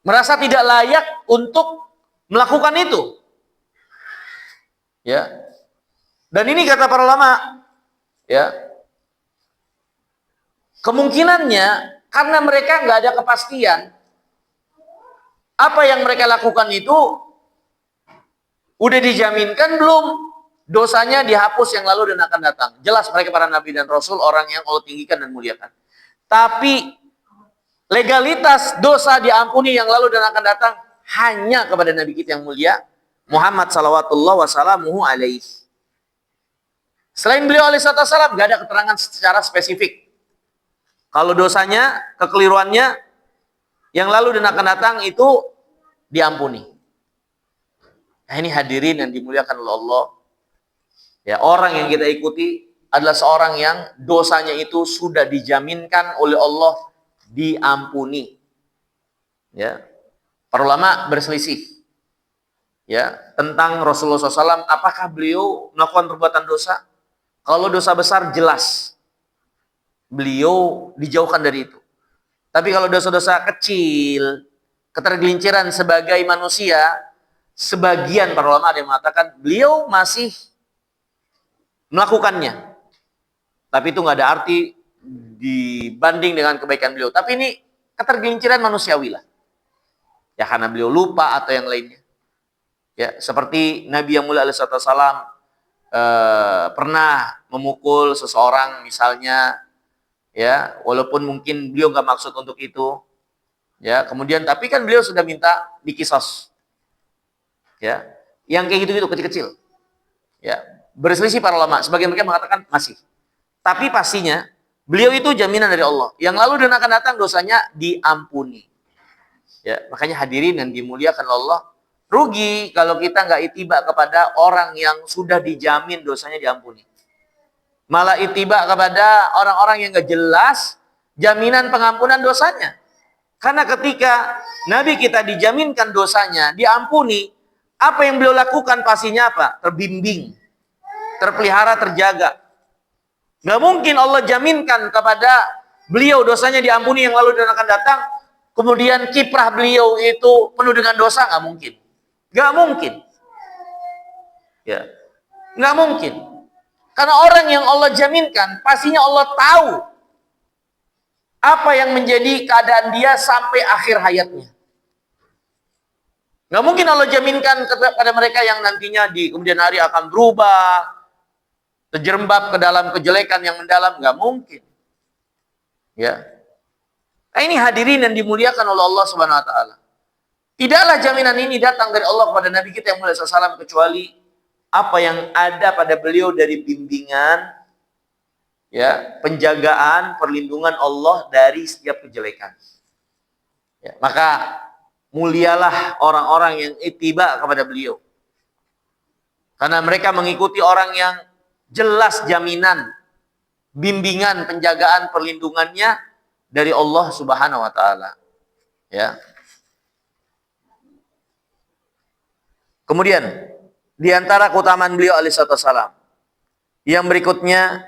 Merasa tidak layak untuk melakukan itu. Ya. Dan ini kata para ulama, ya. Kemungkinannya karena mereka nggak ada kepastian apa yang mereka lakukan itu udah dijaminkan belum dosanya dihapus yang lalu dan akan datang. Jelas mereka para nabi dan rasul orang yang Allah tinggikan dan muliakan. Tapi legalitas dosa diampuni yang lalu dan akan datang hanya kepada Nabi kita yang mulia Muhammad salawatullah wassalamuhu alaihi. Selain beliau alaihi salam gak ada keterangan secara spesifik. Kalau dosanya, kekeliruannya yang lalu dan akan datang itu diampuni. Nah, ini hadirin yang dimuliakan oleh Allah. Ya, orang yang kita ikuti adalah seorang yang dosanya itu sudah dijaminkan oleh Allah diampuni. Ya, para ulama berselisih, ya, tentang Rasulullah SAW. Apakah beliau melakukan perbuatan dosa? Kalau dosa besar jelas beliau dijauhkan dari itu. Tapi kalau dosa-dosa kecil, ketergelinciran sebagai manusia, sebagian para ulama ada yang mengatakan beliau masih melakukannya. Tapi itu nggak ada arti dibanding dengan kebaikan beliau. Tapi ini ketergelinciran manusiawi lah. Ya karena beliau lupa atau yang lainnya. Ya, seperti Nabi yang mulia alaihi wasallam pernah memukul seseorang misalnya, ya, walaupun mungkin beliau nggak maksud untuk itu. Ya, kemudian tapi kan beliau sudah minta dikisos. Ya. Yang kayak gitu-gitu kecil-kecil. Ya, berselisih para ulama, sebagian mereka mengatakan masih. Tapi pastinya beliau itu jaminan dari Allah. Yang lalu dan akan datang dosanya diampuni. Ya, makanya hadirin yang dimuliakan Allah, rugi kalau kita nggak itiba kepada orang yang sudah dijamin dosanya diampuni. Malah itiba kepada orang-orang yang nggak jelas jaminan pengampunan dosanya. Karena ketika Nabi kita dijaminkan dosanya diampuni, apa yang beliau lakukan pastinya apa? Terbimbing, terpelihara, terjaga. Nggak mungkin Allah jaminkan kepada beliau dosanya diampuni yang lalu dan akan datang, kemudian kiprah beliau itu penuh dengan dosa, nggak mungkin. Nggak mungkin. Ya, nggak mungkin. Karena orang yang Allah jaminkan, pastinya Allah tahu apa yang menjadi keadaan dia sampai akhir hayatnya. Nggak mungkin Allah jaminkan kepada mereka yang nantinya di kemudian hari akan berubah, terjerembab ke dalam kejelekan yang mendalam, nggak mungkin. Ya. Nah, ini hadirin yang dimuliakan oleh Allah Subhanahu wa taala. Tidaklah jaminan ini datang dari Allah kepada Nabi kita yang mulia SAW kecuali apa yang ada pada beliau dari bimbingan, ya, penjagaan, perlindungan Allah dari setiap kejelekan. Ya, maka mulialah orang-orang yang ittiba kepada beliau. Karena mereka mengikuti orang yang jelas jaminan, bimbingan, penjagaan, perlindungannya dari Allah Subhanahu wa taala. Ya. Kemudian di antara keutamaan beliau alaihi wasallam yang berikutnya,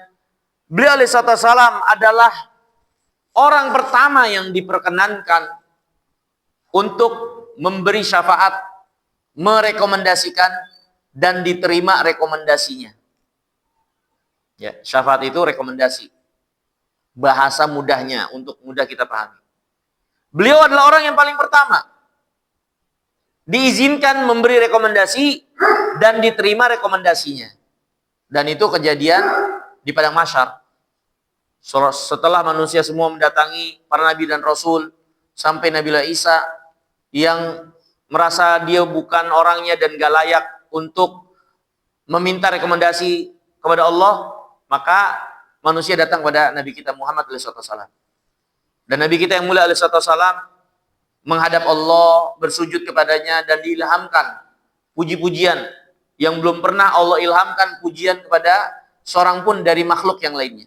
beliau alaihi wasallam adalah orang pertama yang diperkenankan untuk memberi syafaat, merekomendasikan dan diterima rekomendasinya. Ya, syafaat itu rekomendasi. Bahasa mudahnya untuk mudah kita pahami. Beliau adalah orang yang paling pertama diizinkan memberi rekomendasi dan diterima rekomendasinya. Dan itu kejadian di padang mahsyar. Setelah manusia semua mendatangi para nabi dan rasul sampai Nabi Isa yang merasa dia bukan orangnya dan gak layak untuk meminta rekomendasi kepada Allah, maka manusia datang kepada Nabi kita Muhammad SAW. Dan Nabi kita yang mulia SAW menghadap Allah, bersujud kepadanya dan diilhamkan puji-pujian yang belum pernah Allah ilhamkan pujian kepada seorang pun dari makhluk yang lainnya.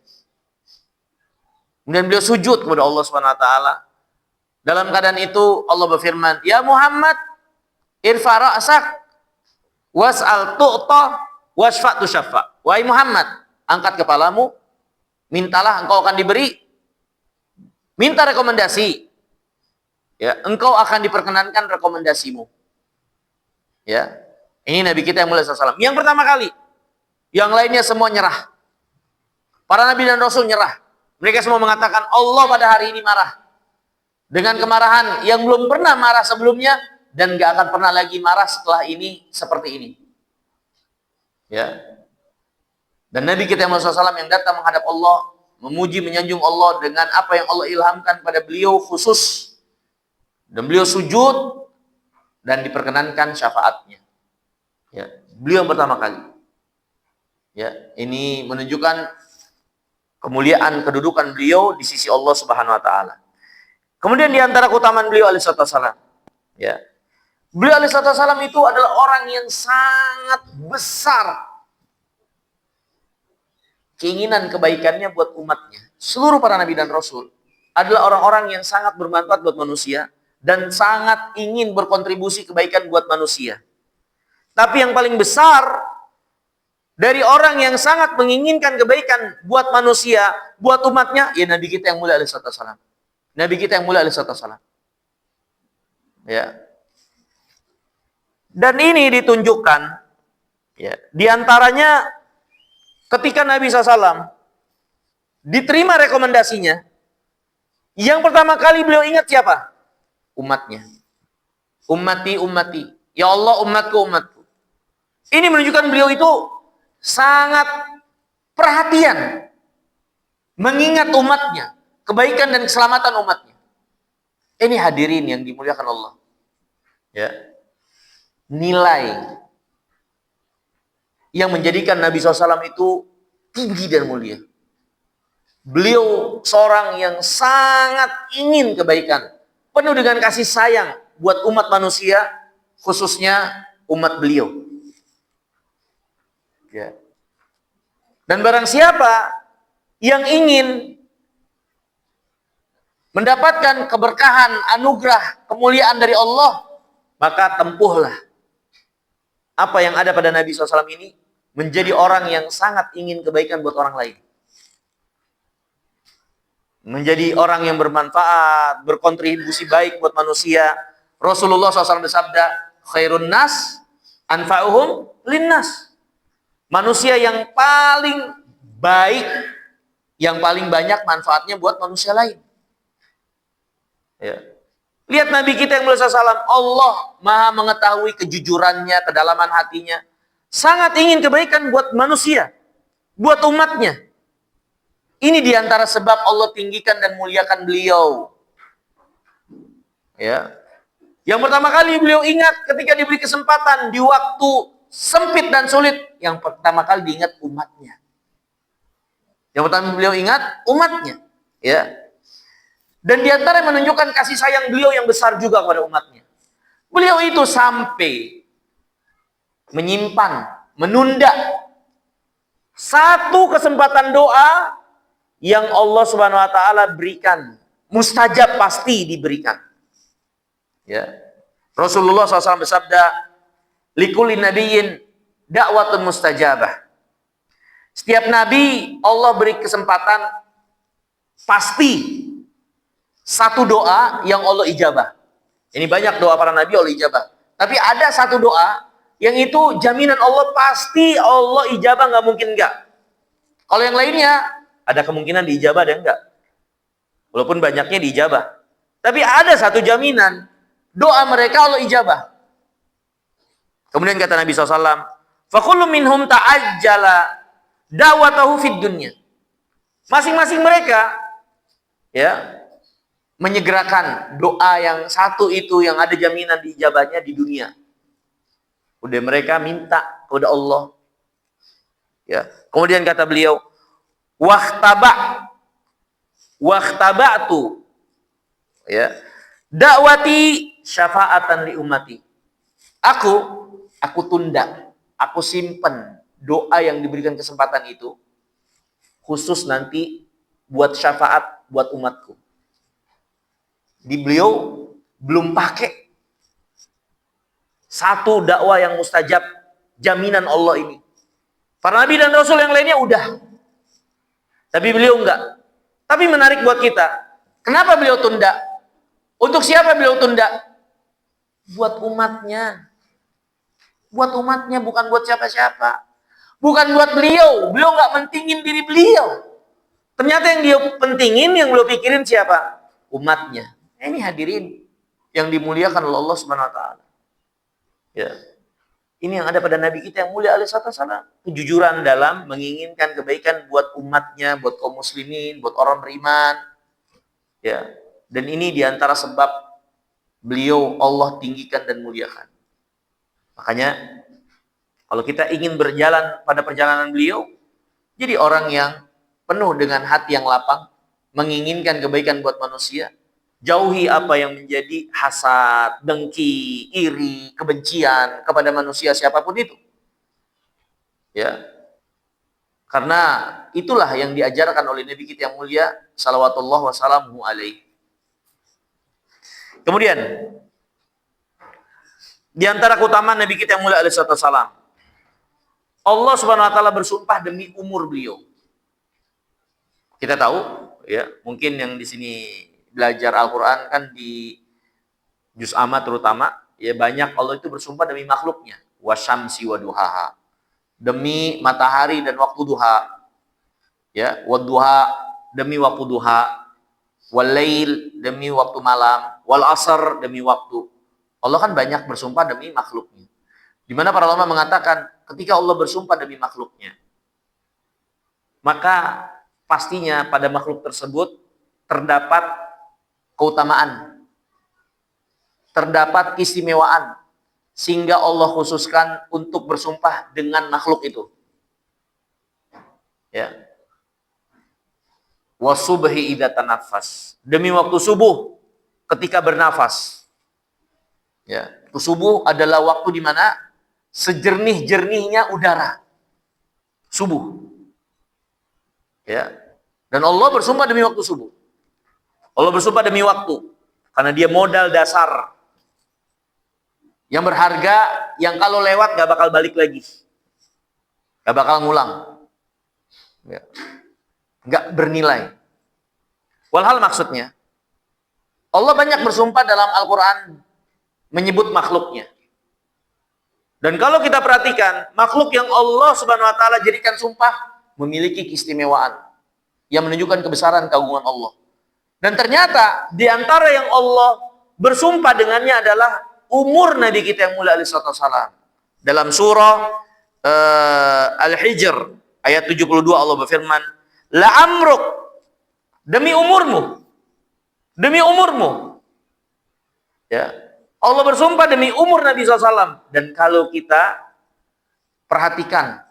Kemudian beliau sujud kepada Allah SWT. Dalam keadaan itu Allah berfirman, "Ya Muhammad, irfa ra'sak was'al tu'ta wasfa' tusyaffa." Wahai Muhammad, angkat kepalamu, mintalah engkau akan diberi. Minta rekomendasi. Ya, engkau akan diperkenankan rekomendasimu. Ya. Ini Nabi kita yang mulia SAW. Yang pertama kali. Yang lainnya semua nyerah. Para nabi dan rasul nyerah. Mereka semua mengatakan Allah pada hari ini marah. Dengan kemarahan yang belum pernah marah sebelumnya dan gak akan pernah lagi marah setelah ini seperti ini. Ya. Dan Nabi kita Muhammad SAW yang datang menghadap Allah, memuji, menyanjung Allah dengan apa yang Allah ilhamkan pada beliau khusus. Dan beliau sujud dan diperkenankan syafaatnya. Ya. Beliau yang pertama kali. Ya. Ini menunjukkan kemuliaan kedudukan beliau di sisi Allah Subhanahu wa taala. Kemudian di antara keutamaan beliau alaihi wasallam, ya. Beliau alaihi wasallam itu adalah orang yang sangat besar keinginan kebaikannya buat umatnya. Seluruh para nabi dan rasul adalah orang-orang yang sangat bermanfaat buat manusia dan sangat ingin berkontribusi kebaikan buat manusia. Tapi yang paling besar dari orang yang sangat menginginkan kebaikan buat manusia, buat umatnya, ya Nabi kita yang mulia alaihi wasallam. Nabi kita yang mulia alaihi wasallam. Ya. Dan ini ditunjukkan, ya, diantaranya ketika Nabi SAW diterima rekomendasinya, Yang pertama kali beliau ingat siapa? Umatnya. Ummati, ummati. Ya Allah, umatku, umatku. Ini menunjukkan beliau itu sangat perhatian. Mengingat umatnya. Kebaikan dan keselamatan umatnya. Ini hadirin yang dimuliakan Allah. Ya. Nilai yang menjadikan Nabi SAW itu tinggi dan mulia. Beliau seorang yang sangat ingin kebaikan. Penuh dengan kasih sayang buat umat manusia, khususnya umat beliau. Ya. Dan barang siapa yang ingin mendapatkan keberkahan, anugerah, kemuliaan dari Allah, maka tempuhlah apa yang ada pada Nabi SAW ini, menjadi orang yang sangat ingin kebaikan buat orang lain. Menjadi orang yang bermanfaat, berkontribusi baik buat manusia. Rasulullah SAW bersabda, khairun nas anfa'uhum linnas. Manusia yang paling baik, yang paling banyak manfaatnya buat manusia lain. Ya. Lihat Nabi kita yang mulia SAW, Allah maha mengetahui kejujurannya, kedalaman hatinya. Sangat ingin kebaikan buat manusia, buat umatnya. Ini diantara sebab Allah tinggikan dan muliakan beliau. Ya. Yang pertama kali beliau ingat ketika diberi kesempatan di waktu sempit dan sulit, yang pertama kali diingat umatnya. Yang pertama beliau ingat umatnya. Ya. Dan diantara yang menunjukkan kasih sayang beliau yang besar juga kepada umatnya. Beliau itu sampai menyimpan, menunda satu kesempatan doa yang Allah Subhanahu wa taala berikan, mustajab pasti diberikan. Ya. Rasulullah SAW bersabda, likulli nabiyyin da'watun mustajabah. Setiap nabi Allah beri kesempatan pasti satu doa yang Allah ijabah. Ini banyak doa para nabi Allah ijabah. Tapi ada satu doa yang itu jaminan Allah pasti Allah ijabah, nggak mungkin enggak. Kalau yang lainnya ada kemungkinan diijabah, ada enggak. Walaupun banyaknya diijabah. Tapi ada satu jaminan, doa mereka Allah ijabah. Kemudian kata Nabi SAW, فَكُلُّ مِنْهُمْ تَعَجَّلَ دَعْوَتَهُ فِي الدُّنْيَا. Masing-masing mereka ya menyegerakan doa yang satu itu yang ada jaminan diijabahnya di dunia. Udah mereka minta kepada Allah. Ya. Kemudian kata beliau, wahtaba'tu ya dakwati syafaatan li ummati. Aku tunda, aku simpen doa yang diberikan kesempatan itu khusus nanti buat syafaat buat umatku. Di beliau belum pakai satu dakwah yang mustajab jaminan Allah ini. Para nabi dan rasul yang lainnya udah. Tapi beliau enggak. Tapi menarik buat kita. Kenapa beliau tunda? Untuk siapa beliau tunda? Buat umatnya. Buat umatnya, bukan buat siapa-siapa. Bukan buat beliau. Beliau enggak mentingin diri beliau. Ternyata yang dia pentingin, yang beliau pikirin siapa? Umatnya. Ini hadirin yang dimuliakan oleh Allah Subhanahu wa taala. Ya. Ini yang ada pada Nabi kita yang mulia alaihi wasallam, kejujuran dalam menginginkan kebaikan buat umatnya, buat kaum muslimin, buat orang beriman. Ya. Dan ini diantara sebab beliau Allah tinggikan dan muliakan. Makanya kalau kita ingin berjalan pada perjalanan beliau, jadi orang yang penuh dengan hati yang lapang, menginginkan kebaikan buat manusia, jauhi apa yang menjadi hasad, dengki, iri, kebencian kepada manusia siapapun itu. Ya. Karena itulah yang diajarkan oleh Nabi kita yang mulia salawatullah wassalamuhu alaihi. Kemudian di antara keutamaan Nabi kita yang mulia alaihi wasallam, Allah Subhanahu wa taala bersumpah demi umur beliau. Kita tahu ya, mungkin yang di sini belajar Al-Quran kan di juz amma terutama, ya banyak Allah itu bersumpah demi makhluknya. Wasyamsi wa duhaha. Demi matahari dan waktu duha. Ya, wadduha demi waktu duha. wal lail, demi waktu malam, wal asr, demi waktu. Allah kan banyak bersumpah demi makhluknya. Di mana para ulama mengatakan ketika Allah bersumpah demi makhluknya, maka pastinya pada makhluk tersebut terdapat keutamaan, terdapat keistimewaan, sehingga Allah khususkan untuk bersumpah dengan makhluk itu. Ya. Wasubhi idza tanaffas, demi waktu subuh ketika bernafas. Ya, itu subuh adalah waktu di mana sejernih-jernihnya udara. Subuh. Ya. Dan Allah bersumpah demi waktu subuh. Allah bersumpah demi waktu karena dia modal dasar yang berharga, yang kalau lewat gak bakal balik lagi, gak bakal ngulang, ya. Gak bernilai. Walhal maksudnya Allah banyak bersumpah dalam Al-Quran menyebut makhluknya. Dan kalau kita perhatikan, makhluk yang Allah Subhanahu wa taala jadikan sumpah memiliki keistimewaan yang menunjukkan kebesaran keagungan Allah. Dan ternyata di antara yang Allah bersumpah dengannya adalah umur Nabi kita yang mulia alaihi wasallam. Dalam surah Al-Hijr ayat 72 Allah berfirman, "La amruk," demi umurmu. Demi umurmu. Ya. Allah bersumpah demi umur Nabi SAW. Dan kalau kita perhatikan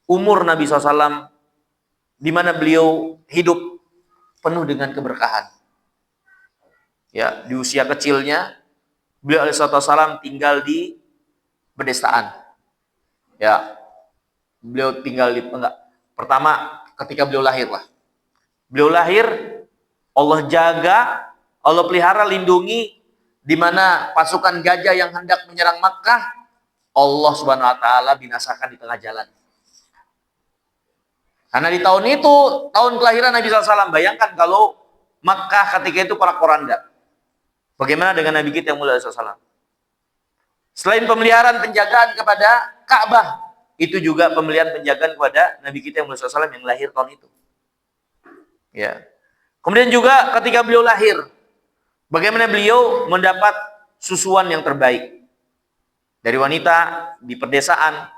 umur Nabi SAW, di mana beliau hidup penuh dengan keberkahan. Ya, di usia kecilnya beliau alaihissalam tinggal di pedesaan. Ya, beliau tinggal di pertama ketika beliau lahir lah. Beliau lahir, Allah jaga, Allah pelihara, lindungi, di mana pasukan gajah yang hendak menyerang Makkah, Allah Subhanahu wa taala binasakan di tengah jalan. Karena di tahun itu, tahun kelahiran Nabi SAW, bayangkan kalau Makkah ketika itu porak-poranda. Bagaimana dengan Nabi kita yang mulia SAW? Selain pemeliharaan penjagaan kepada Ka'bah, itu juga pemeliharaan penjagaan kepada Nabi kita yang mulia SAW yang lahir tahun itu. Ya. Kemudian juga ketika beliau lahir, bagaimana beliau mendapat susuan yang terbaik dari wanita di pedesaan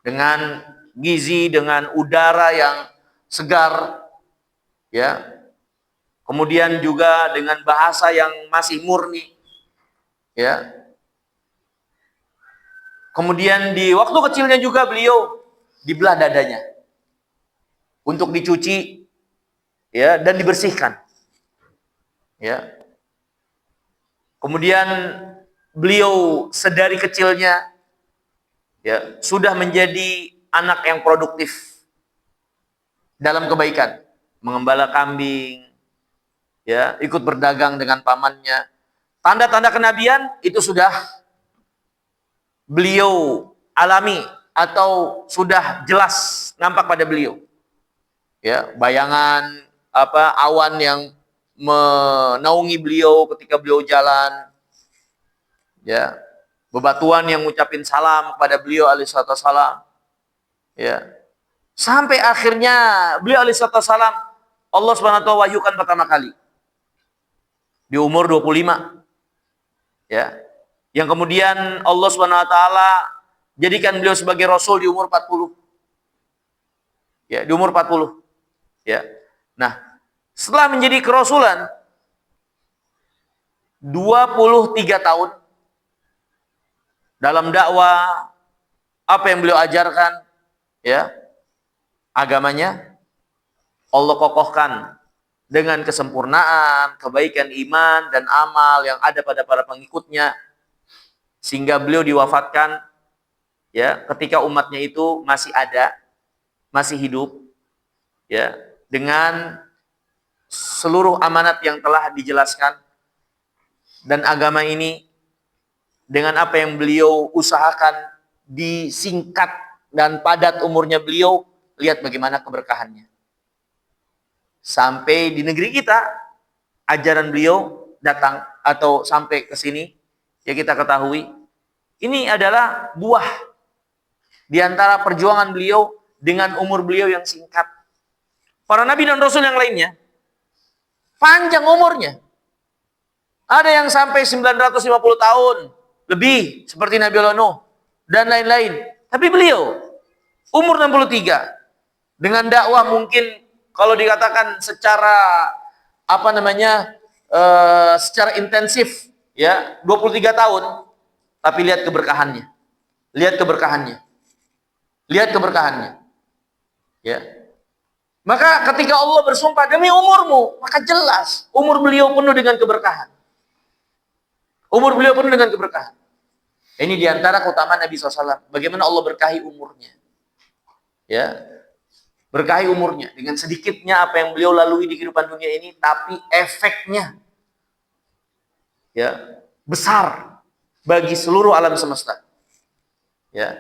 dengan gizi, dengan udara yang segar, ya. Kemudian juga dengan bahasa yang masih murni, ya. Kemudian di waktu kecilnya juga beliau dibelah dadanya untuk dicuci, ya, dan dibersihkan, ya. Kemudian beliau sedari kecilnya, ya, sudah menjadi anak yang produktif dalam kebaikan, mengembala kambing, ya, ikut berdagang dengan pamannya. Tanda-tanda kenabian itu sudah beliau alami atau sudah jelas nampak pada beliau. Ya, bayangan awan yang menaungi beliau ketika beliau jalan. Ya, bebatuan yang ngucapin salam kepada beliau alaihi salam. Ya. Sampai akhirnya beliau alaihi salam Allah Subhanahu wa taala wahyukan pertama kali di umur 25. Ya. Yang kemudian Allah Subhanahu wa taala jadikan beliau sebagai rasul di umur 40. Ya, di umur 40. Ya. Nah, setelah menjadi kerasulan 23 tahun dalam dakwah, apa yang beliau ajarkan, ya, agamanya Allah kokohkan dengan kesempurnaan, kebaikan iman dan amal yang ada pada para pengikutnya, sehingga beliau diwafatkan, ya, ketika umatnya itu masih ada, masih hidup, ya, dengan seluruh amanat yang telah dijelaskan. Dan agama ini dengan apa yang beliau usahakan disingkat dan padat umurnya beliau, lihat bagaimana keberkahannya. Sampai di negeri kita ajaran beliau datang atau sampai ke sini, ya, kita ketahui ini adalah buah di antara perjuangan beliau dengan umur beliau yang singkat. Para nabi dan rasul yang lainnya Panjang umurnya. Ada yang sampai 950 tahun lebih seperti Nabi Allah Nuh dan lain-lain. Tapi beliau umur 63 dengan dakwah mungkin kalau dikatakan secara secara intensif ya 23 tahun, tapi lihat keberkahannya. Lihat keberkahannya. Lihat keberkahannya. Ya. Maka ketika Allah bersumpah demi umurmu, maka jelas umur beliau penuh dengan keberkahan. Umur beliau penuh dengan keberkahan. Ini diantara keutamaan Nabi SAW. Bagaimana Allah berkahi umurnya. Ya, berkahi umurnya. Dengan sedikitnya apa yang beliau lalui di kehidupan dunia ini, tapi efeknya ya besar bagi seluruh alam semesta. Ya,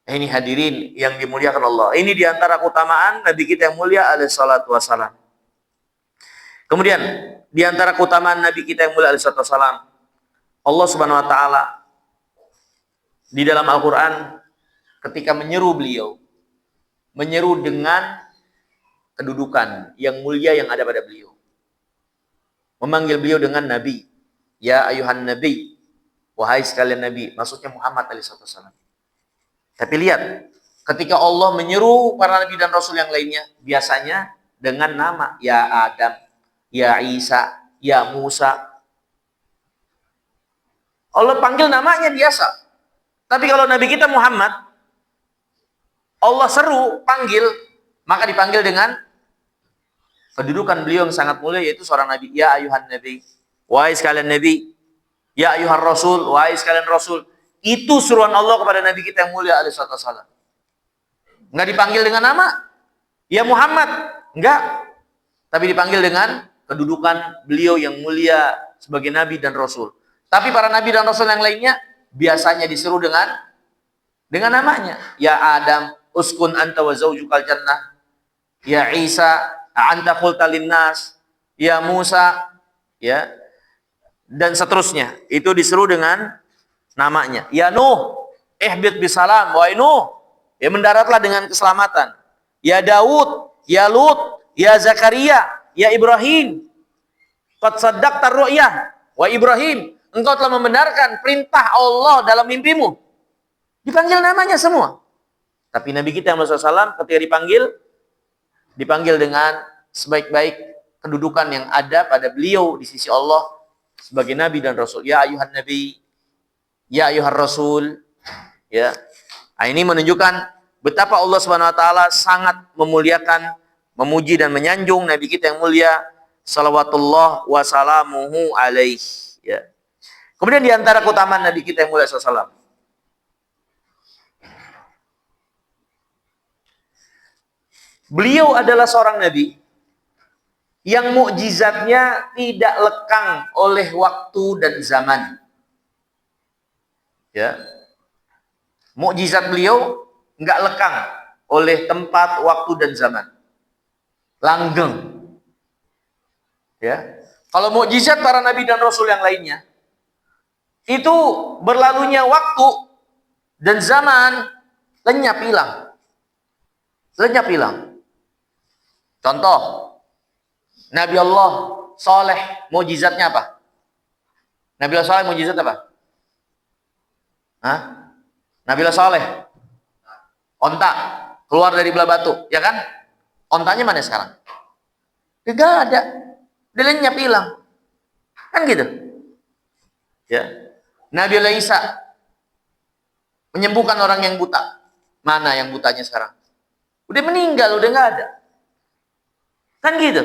ini hadirin yang dimuliakan Allah. Ini diantara keutamaan Nabi kita yang mulia alaihi salatu wassalam. Kemudian diantara keutamaan Nabi kita yang mulia alaihi salatu wassalam, Allah Subhanahu wa taala di dalam Al-Qur'an ketika menyeru beliau, menyeru dengan kedudukan yang mulia yang ada pada beliau. Memanggil beliau dengan nabi. Ya ayuhan nabi, wahai sekalian nabi, maksudnya Muhammad alaihi wasallam. Tapi lihat, ketika Allah menyeru para nabi dan rasul yang lainnya, biasanya dengan nama, ya Adam, ya Isa, ya Musa. Allah panggil namanya biasa. Tapi kalau Nabi kita Muhammad, Allah seru, panggil, maka dipanggil dengan kedudukan beliau yang sangat mulia, yaitu seorang Nabi. Ya ayuhan Nabi, wahai sekalian Nabi. Ya ayuhan Rasul, wahai sekalian Rasul. Itu seruan Allah kepada Nabi kita yang mulia alaihi wasallam. Enggak dipanggil dengan nama, ya Muhammad. Enggak. Tapi dipanggil dengan kedudukan beliau yang mulia sebagai Nabi dan Rasul. Tapi para Nabi dan Rasul yang lainnya biasanya diseru dengan namanya. Ya Adam, uskun anta wa zaujukal jannah. Ya Isa, anta qulta linnas. Ya Musa, ya. Dan seterusnya. Itu diseru dengan namanya. Ya Nuh, ihbit bisalam. Wahai Nuh, ya mendaratlah dengan keselamatan. Ya Daud, ya Lut, ya Zakaria, ya Ibrahim. Qad saddaqta ru'yah. Wa Ibrahim, engkau telah membenarkan perintah Allah dalam mimpimu. Dipanggil namanya semua. Tapi Nabi kita Muhammad SAW ketika dipanggil dengan sebaik-baik kedudukan yang ada pada beliau di sisi Allah sebagai Nabi dan Rasul. Ya ayuhan Nabi, ya ayuhan Rasul. Ya. Nah, ini menunjukkan betapa Allah Subhanahu wa taala sangat memuliakan, memuji dan menyanjung Nabi kita yang mulia salawatullah wa salamuhu alaihi. Ya. Kemudian di antara keutamaan Nabi kita yang mulia sallallahu. Beliau adalah seorang nabi yang mukjizatnya tidak lekang oleh waktu dan zaman. Ya. Mukjizat beliau enggak lekang oleh tempat, waktu dan zaman. Langgeng. Ya. Kalau mukjizat para nabi dan rasul yang lainnya itu berlalunya waktu dan zaman lenyap hilang. Lenyap hilang. Contoh, Nabi Allah Saleh mukjizatnya apa? Nabi Allah Saleh mukjizat apa? Hah? Nabi Allah Saleh onta keluar dari belah batu, ya kan? Ontanya mana sekarang? Tidak ada. Dia lenyap hilang. Kan gitu. Ya. Nabi Allah Isa menyembuhkan orang yang buta. Mana yang butanya sekarang? Udah meninggal, udah nggak ada. Kan gitu.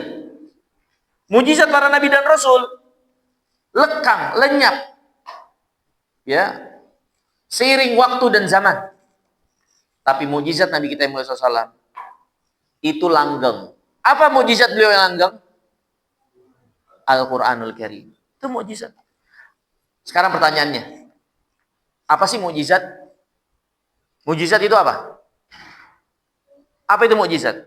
Mujizat para nabi dan rasul lekang, lenyap. Ya. Seiring waktu dan zaman. Tapi mujizat Nabi kita Muhammad SAW itu langgeng. Apa mujizat beliau yang langgeng? Al-Quranul Karim. Itu mujizat. Sekarang pertanyaannya, apa sih mukjizat? Mukjizat itu apa? Apa itu mukjizat?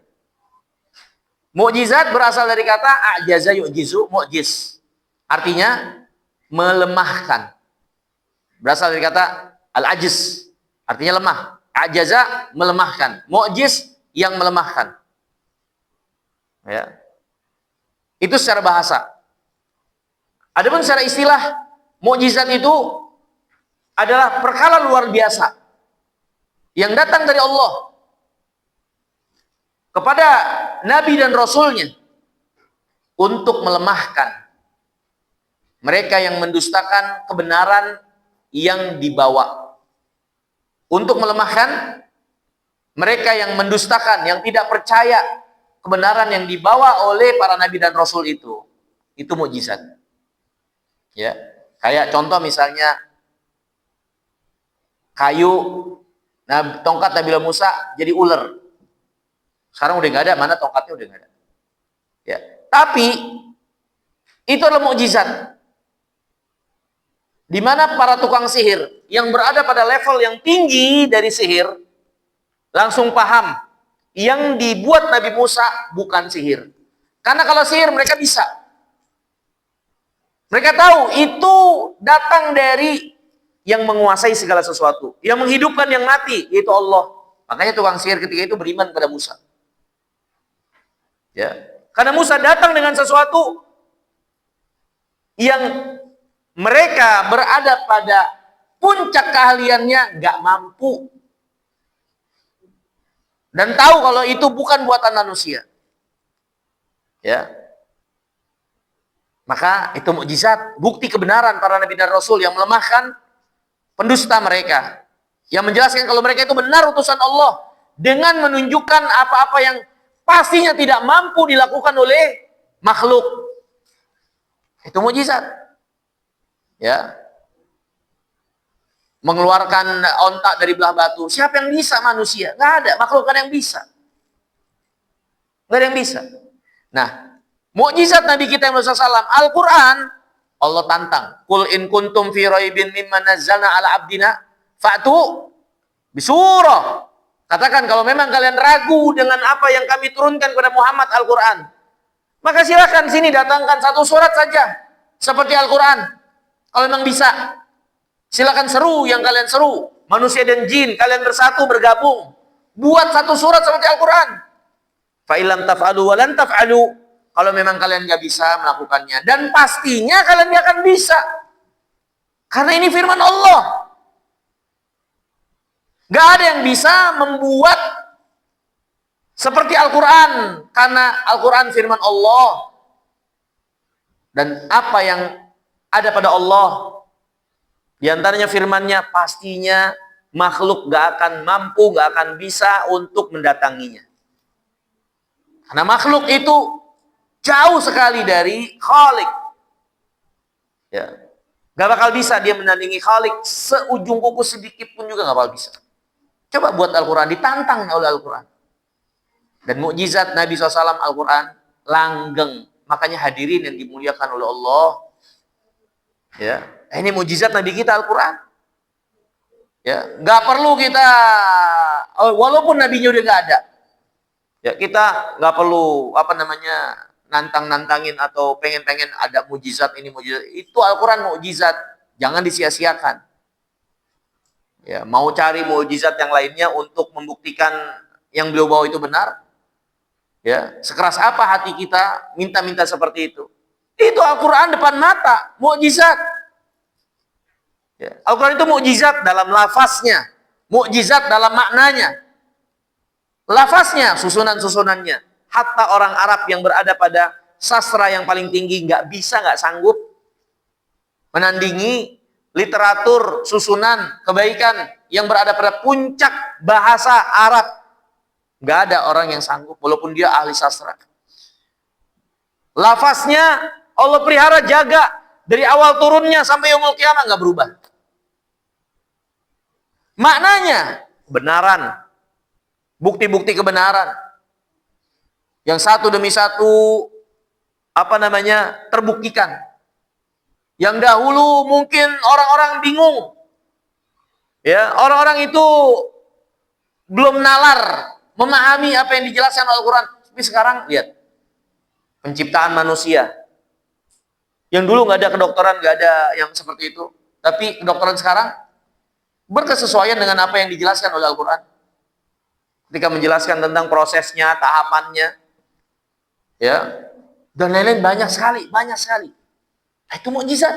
Mukjizat berasal dari kata ajaza yu'jizu, mu'jiz. Artinya melemahkan. Berasal dari kata al-ajiz, artinya lemah. Ajaza melemahkan, mu'jiz yang melemahkan. Ya. Itu secara bahasa. Adapun secara istilah, mukjizat itu adalah perkara luar biasa yang datang dari Allah kepada Nabi dan Rasulnya untuk melemahkan mereka yang mendustakan kebenaran yang dibawa. Untuk melemahkan mereka yang mendustakan, yang tidak percaya kebenaran yang dibawa oleh para Nabi dan Rasul itu. Itu mukjizat. Ya, kayak contoh misalnya kayu, tongkat Nabi Musa jadi ular. Sekarang udah nggak ada, mana tongkatnya udah nggak ada. Ya, tapi itu adalah mukjizat. Di mana para tukang sihir yang berada pada level yang tinggi dari sihir langsung paham yang dibuat Nabi Musa bukan sihir. Karena kalau sihir mereka bisa. Mereka tahu itu datang dari yang menguasai segala sesuatu, yang menghidupkan yang mati, yaitu Allah. Makanya tukang sihir ketika itu beriman pada Musa. Ya, karena Musa datang dengan sesuatu yang mereka berada pada puncak keahliannya nggak mampu dan tahu kalau itu bukan buatan manusia. Ya, maka itu mukjizat, bukti kebenaran para Nabi dan Rasul yang melemahkan pendusta mereka, yang menjelaskan kalau mereka itu benar utusan Allah dengan menunjukkan apa-apa yang pastinya tidak mampu dilakukan oleh makhluk. Itu mukjizat. Ya, mengeluarkan ontak dari belah batu. Siapa yang bisa? Manusia. Nggak ada. Makhluk kan yang bisa. Nggak ada yang bisa. Nah, mukjizat Nabi kita Muhammad SAW, Al-Quran, Allah tantang. Qul in kuntum fi raibin mimma nazzalna ala abdina fa'tu bisurah. Katakan kalau memang kalian ragu dengan apa yang kami turunkan kepada Muhammad Al-Quran, maka silakan sini datangkan satu surat saja seperti Al-Quran. Kalau memang bisa, silakan seru yang kalian seru. Manusia dan jin, kalian bersatu, bergabung. Buat satu surat seperti Al-Quran. Fa'ilam taf'alu walan taf'alu. Kalau memang kalian nggak bisa melakukannya. Dan pastinya kalian nggak akan bisa. Karena ini firman Allah. Nggak ada yang bisa membuat seperti Al-Quran. Karena Al-Quran firman Allah. Dan apa yang ada pada Allah, di antaranya firman-Nya, pastinya makhluk gak akan mampu, gak akan bisa untuk mendatanginya. Karena makhluk itu jauh sekali dari Khalik. Ya, gak bakal bisa dia menandingi Khalik seujung kuku sedikit pun juga gak bakal bisa. Coba buat Al-Quran, ditantang oleh Al-Quran. Dan mukjizat Nabi SAW Al-Quran langgeng. Makanya hadirin yang dimuliakan oleh Allah. Ya, ini mukjizat Nabi kita Al-Quran. Ya, nggak perlu kita, walaupun nabinya udah nggak ada, ya kita nggak perlu nantang-nantangin atau pengen-pengen ada mukjizat ini mukjizat. Itu Al-Quran mukjizat, jangan disia-siakan. Ya, mau cari mukjizat yang lainnya untuk membuktikan yang beliau bawa itu benar. Ya, sekeras apa hati kita minta-minta seperti itu. Itu Al-Quran depan mata, mukjizat. Ya, Al-Quran itu mukjizat dalam lafaznya, mukjizat dalam maknanya. Lafaznya, susunan-susunannya. Hatta orang Arab yang berada pada sastra yang paling tinggi nggak bisa, nggak sanggup menandingi literatur susunan kebaikan yang berada pada puncak bahasa Arab. Nggak ada orang yang sanggup, walaupun dia ahli sastra. Lafaznya Allah pelihara, jaga dari awal turunnya sampai yaumul kiamah nggak berubah. Maknanya kebenaran, bukti-bukti kebenaran yang satu demi satu terbuktikan. Yang dahulu mungkin orang-orang bingung, ya, orang-orang itu belum nalar memahami apa yang dijelaskan Al-Quran. Tapi sekarang lihat penciptaan manusia. Yang dulu nggak ada kedokteran, nggak ada yang seperti itu. Tapi kedokteran sekarang berkesesuaian dengan apa yang dijelaskan oleh Al-Quran. Ketika menjelaskan tentang prosesnya, tahapannya, ya, Dan lain-lain banyak sekali, banyak sekali. Itu mukjizat.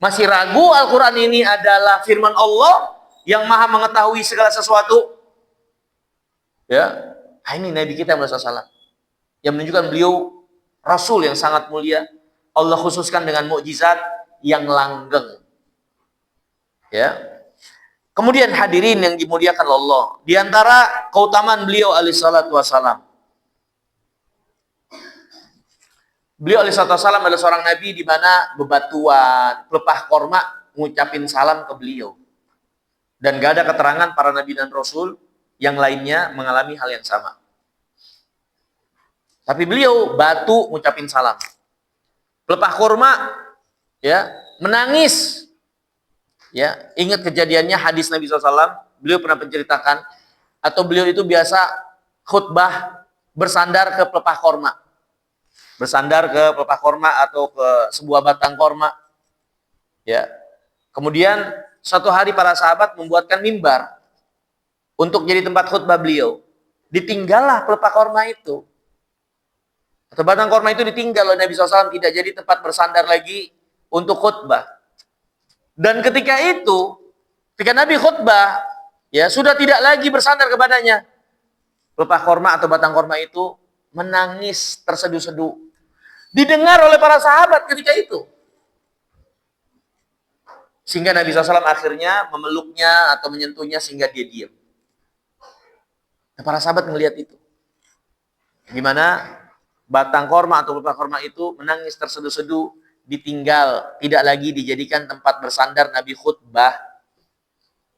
Masih ragu Al-Quran ini adalah firman Allah yang maha mengetahui segala sesuatu? Ya, ini Nabi kita Muhammad SAW yang menunjukkan beliau Rasul yang sangat mulia. Allah khususkan dengan mukjizat yang langgeng. Ya. Kemudian hadirin yang dimuliakan Allah, di antara keutamaan beliau alaihissalatu wassalam, beliau alaihissalatu wassalam adalah seorang nabi di mana bebatuan, pelepah korma ngucapin salam ke beliau. Dan gak ada keterangan para nabi dan rasul yang lainnya mengalami hal yang sama. Tapi beliau batu ngucapin salam. Pelepah korma ya menangis. Ya, ingat kejadiannya hadis Nabi SAW, beliau pernah menceritakan, atau beliau itu biasa khutbah bersandar ke pelepah korma. Bersandar ke pelepah korma atau ke sebuah batang korma. Ya. Kemudian suatu hari para sahabat membuatkan mimbar untuk jadi tempat khutbah beliau. Ditinggallah pelepah korma itu. Atau batang korma itu ditinggal oleh Nabi SAW, tidak jadi tempat bersandar lagi untuk khutbah. Dan ketika itu, ketika Nabi khutbah, ya sudah tidak lagi bersandar kepadanya. Pelepah korma atau batang korma itu menangis terseduh-seduh. Didengar oleh para sahabat ketika itu. Sehingga Nabi SAW akhirnya memeluknya atau menyentuhnya sehingga dia diam. Nah, para sahabat melihat itu. Gimana batang korma atau pelepah korma itu menangis terseduh-seduh, ditinggal, tidak lagi dijadikan tempat bersandar Nabi khutbah.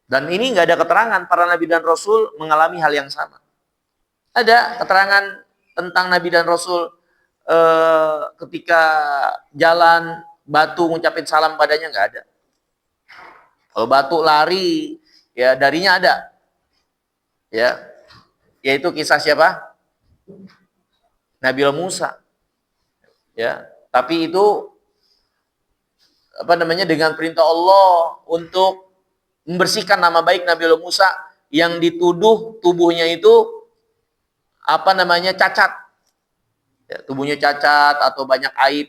Dan ini nggak ada keterangan para Nabi dan Rasul mengalami hal yang sama. Ada keterangan tentang Nabi dan Rasul ketika jalan batu ngucapin salam padanya, nggak ada. Kalau batu lari, ya darinya ada. Ya, yaitu kisah siapa? Nabi Musa. Ya, tapi itu dengan perintah Allah untuk membersihkan nama baik Nabi Musa yang dituduh tubuhnya itu cacat. Ya, tubuhnya cacat atau banyak aib.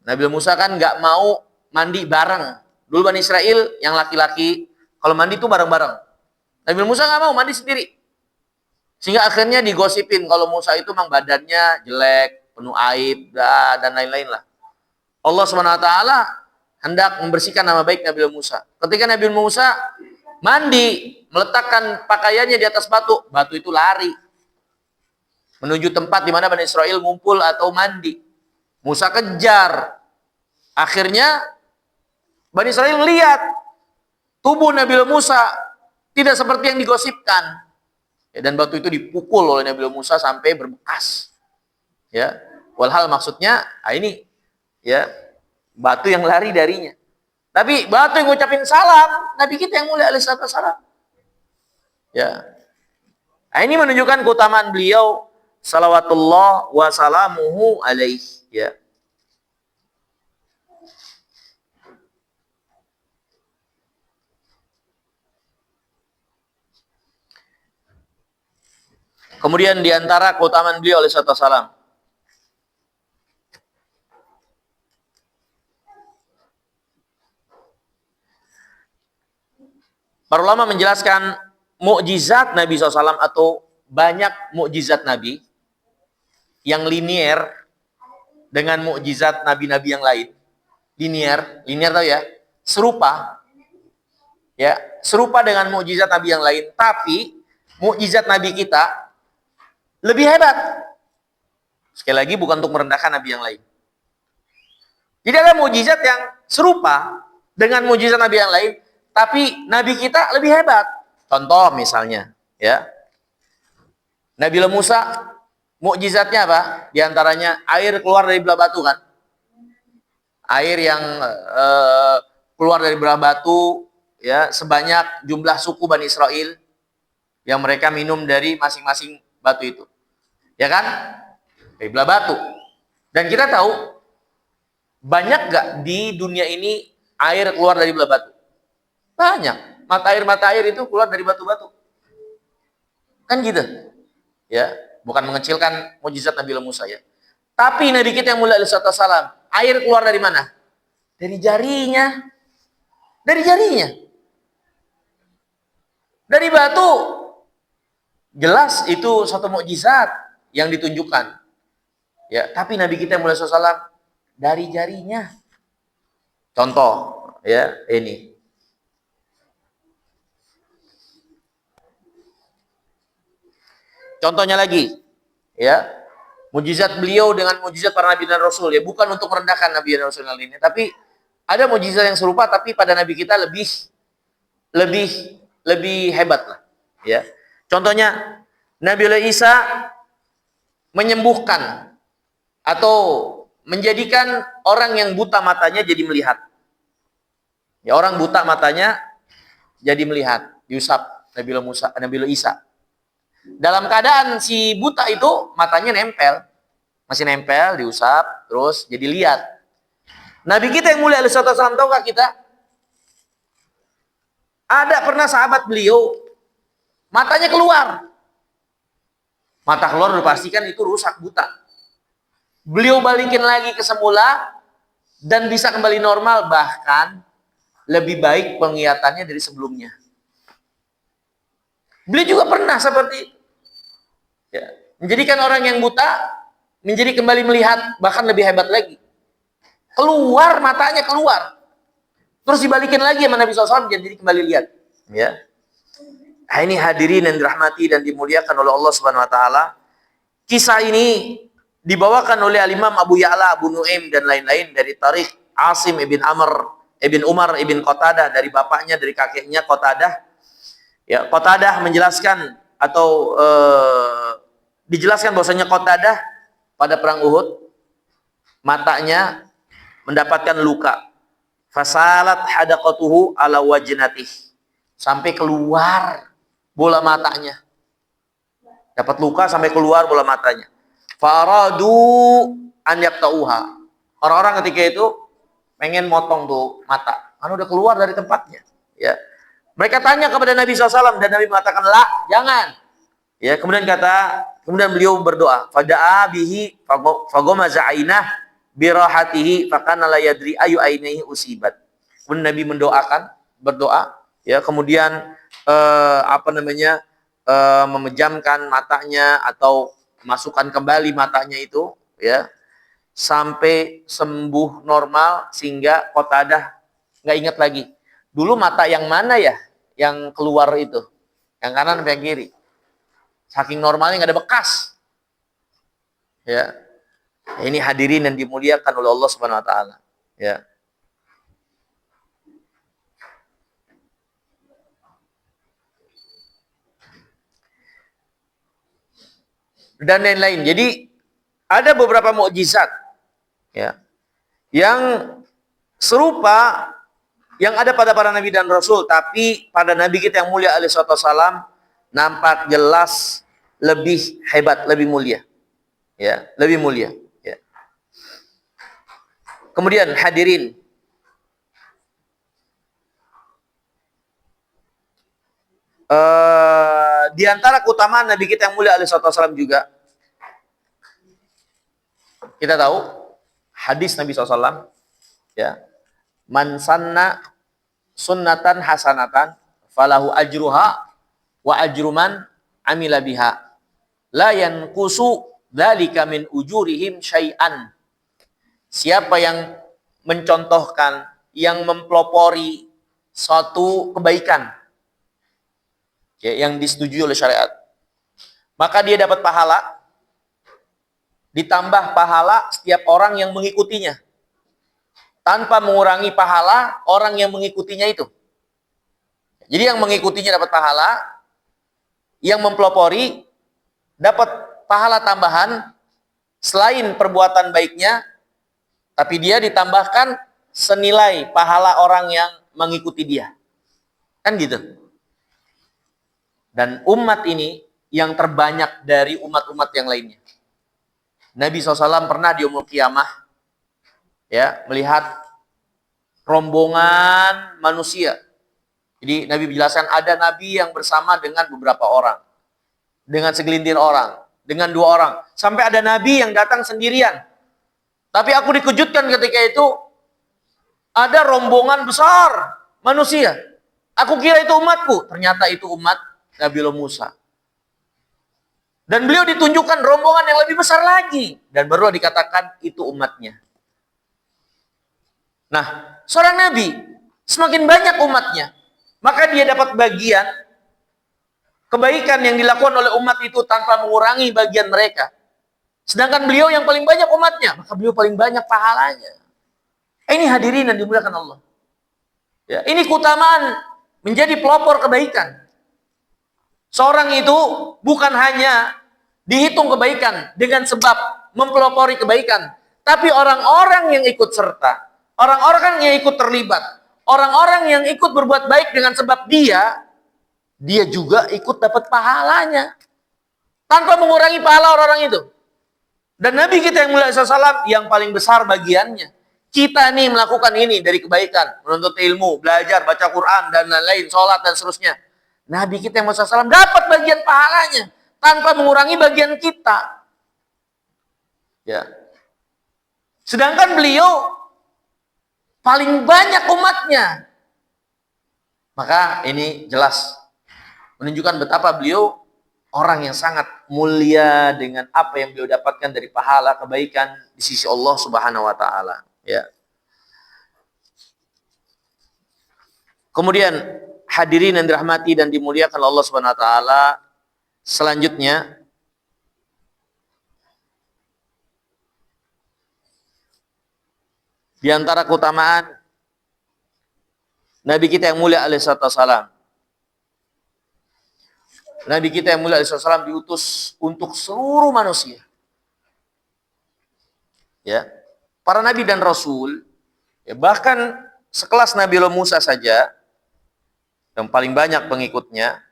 Nabi Musa kan nggak mau mandi bareng. Dulu Bani Israel yang laki-laki kalau mandi itu bareng-bareng. Nabi Musa nggak mau mandi sendiri. Sehingga akhirnya digosipin kalau Musa itu memang badannya jelek, penuh aib dan lain-lain lah. Allah SWT hendak membersihkan nama baik Nabi Musa. Ketika Nabi Musa mandi, meletakkan pakaiannya di atas batu, batu itu lari menuju tempat di mana Bani Israel ngumpul atau mandi. Musa kejar. Akhirnya Bani Israel melihat tubuh Nabi Musa tidak seperti yang digosipkan. Ya, dan batu itu dipukul oleh Nabi Musa sampai berbekas. Ya, walhal maksudnya ini ya batu yang lari darinya. Tapi batu yang ngucapin salam, Nabi kita yang mulia alaihi salam. Ya. Nah, ini menunjukkan keutamaan beliau salawatullah wa salamuhu alaihi, ya. Kemudian di antara keutamaan beliau alaihi salam, para ulama menjelaskan mukjizat Nabi SAW atau banyak mukjizat Nabi yang linier dengan mukjizat nabi-nabi yang lain. Linier tahu ya? Serupa dengan mukjizat nabi yang lain, tapi mukjizat nabi kita lebih hebat. Sekali lagi bukan untuk merendahkan nabi yang lain. Tidak ada mukjizat yang serupa dengan mukjizat nabi yang lain, tapi nabi kita lebih hebat. Contoh misalnya, ya. Nabi Musa mukjizatnya apa? Di antaranya air keluar dari belah batu kan? Air yang keluar dari belah batu ya sebanyak jumlah suku Bani Israel yang mereka minum dari masing-masing batu itu. Ya kan? Dari belah batu. Dan kita tahu banyak gak di dunia ini air keluar dari belah batu? Banyak. Mata air itu keluar dari batu-batu. Kan gitu. Ya, bukan mengecilkan mukjizat Nabi Musa ya. Tapi Nabi kita yang mulia alaihi wasallam, air keluar dari mana? Dari jarinya. Dari jarinya. Dari batu. Jelas itu satu mukjizat yang ditunjukkan. Ya, tapi Nabi kita yang mulia alaihi wasallam dari jarinya. Contoh, ya, ini. Contohnya lagi, ya. Mujizat beliau dengan mujizat para nabi dan rasul, ya, bukan untuk merendahkan nabi dan rasul ini, tapi ada mujizat yang serupa tapi pada nabi kita lebih hebat lah, ya. Contohnya Nabi Isa menyembuhkan atau menjadikan orang yang buta matanya jadi melihat. Ya, orang buta matanya jadi melihat, diusap Nabi Isa. Dalam keadaan si buta itu matanya nempel, masih nempel, diusap, terus jadi lihat. Nabi kita yang mulia alaihi wasallam, tahukah kita? Ada pernah sahabat beliau, matanya keluar. Mata keluar udah pasti kan itu rusak, buta. Beliau balikin lagi ke semula dan bisa kembali normal, bahkan lebih baik penglihatannya dari sebelumnya. Beliau juga pernah seperti itu. Ya, menjadikan orang yang buta menjadi kembali melihat, bahkan lebih hebat lagi. Keluar matanya, keluar. Terus dibalikin lagi sama Nabi SAW jadi kembali lihat. Ya. Nah, ini hadirin yang dirahmati dan dimuliakan oleh Allah Subhanahu Wa Taala. Kisah ini dibawakan oleh Al-Imam Abu Ya'la, Abu Nuaim dan lain-lain dari Tariq Asim ibn Amr ibn Umar ibn Qatadah, dari bapaknya, dari kakeknya Qatadah. Ya, Qatadah menjelaskan atau dijelaskan bahwasanya Qatadah pada perang Uhud matanya mendapatkan luka. Fasalat hadaqatuhu ala wajnatih. Sampai keluar bola matanya. Dapat luka sampai keluar bola matanya. Faradu an yaqta'uha. Orang-orang ketika itu pengen motong tuh mata. Kan udah keluar dari tempatnya, ya. Mereka tanya kepada Nabi SAW dan Nabi mengatakan, "La, jangan." Ya, kemudian beliau berdoa, "Fada'a bihi fagomaza ainah birahatihi fakana la yadri ayu ainihi usibat." Kemudian Nabi berdoa, ya, kemudian memejamkan matanya atau masukkan kembali matanya itu, ya, sampai sembuh normal sehingga Qatadah nggak ingat lagi. Dulu mata yang mana ya yang keluar itu? Yang kanan atau yang kiri? Saking normalnya nggak ada bekas. Ya. Ini hadirin yang dimuliakan oleh Allah Subhanahu Wa Taala. Ya. Dan lain-lain. Jadi ada beberapa mukjizat, ya, yang serupa yang ada pada para nabi dan rasul, tapi pada nabi kita yang mulia alaihi wasallam nampak jelas lebih hebat, lebih mulia. Ya, lebih mulia, ya. Kemudian hadirin, di antara keutamaan nabi kita yang mulia alaihi wasallam juga kita tahu hadis Nabi SAW, ya, man sanna sunnatan hasanatan falahu ajruha wa ajruman amila biha la yanqusu dzalika min ujurihim syai'an. Siapa yang mencontohkan, yang mempelopori suatu kebaikan, ya, yang disetujui oleh syariat, maka dia dapat pahala ditambah pahala setiap orang yang mengikutinya, tanpa mengurangi pahala orang yang mengikutinya itu. Jadi yang mengikutinya dapat pahala, yang mempelopori dapat pahala tambahan selain perbuatan baiknya, tapi dia ditambahkan senilai pahala orang yang mengikuti dia. Kan gitu. Dan umat ini yang terbanyak dari umat-umat yang lainnya. Nabi SAW pernah di Yaumul Qiyamah, ya, melihat rombongan manusia. Jadi Nabi menjelaskan ada Nabi yang bersama dengan beberapa orang, dengan segelintir orang, dengan 2 orang. Sampai ada Nabi yang datang sendirian. Tapi aku dikejutkan ketika itu ada rombongan besar manusia. Aku kira itu umatku, ternyata itu umat Nabi Musa. Dan beliau ditunjukkan rombongan yang lebih besar lagi. Dan baru dikatakan itu umatnya. Nah, seorang Nabi, semakin banyak umatnya, maka dia dapat bagian kebaikan yang dilakukan oleh umat itu tanpa mengurangi bagian mereka. Sedangkan beliau yang paling banyak umatnya, maka beliau paling banyak pahalanya. Ini hadirin yang dimuliakan Allah. Ya, ini keutamaan menjadi pelopor kebaikan. Seorang itu bukan hanya dihitung kebaikan dengan sebab mempelopori kebaikan, tapi orang-orang yang ikut serta, orang-orang yang ikut terlibat, orang-orang yang ikut berbuat baik dengan sebab dia juga ikut dapat pahalanya tanpa mengurangi pahala orang-orang itu. Dan Nabi kita yang mulia SAW yang paling besar bagiannya. Kita nih melakukan ini dari kebaikan, menuntut ilmu, belajar, baca Quran, dan lain-lain, sholat, dan seterusnya. Nabi kita yang mulia SAW dapat bagian pahalanya tanpa mengurangi bagian kita. Ya. Sedangkan beliau paling banyak umatnya. Maka ini jelas menunjukkan betapa beliau orang yang sangat mulia dengan apa yang beliau dapatkan dari pahala kebaikan di sisi Allah Subhanahu wa taala, ya. Kemudian hadirin yang dirahmati dan dimuliakan Allah Subhanahu wa taala, selanjutnya di antara keutamaan Nabi kita yang mulia alaihi salam. Nabi kita yang mulia alaihi salam diutus untuk seluruh manusia. Ya. Para nabi dan rasul, ya, bahkan sekelas Nabi Musa saja yang paling banyak pengikutnya,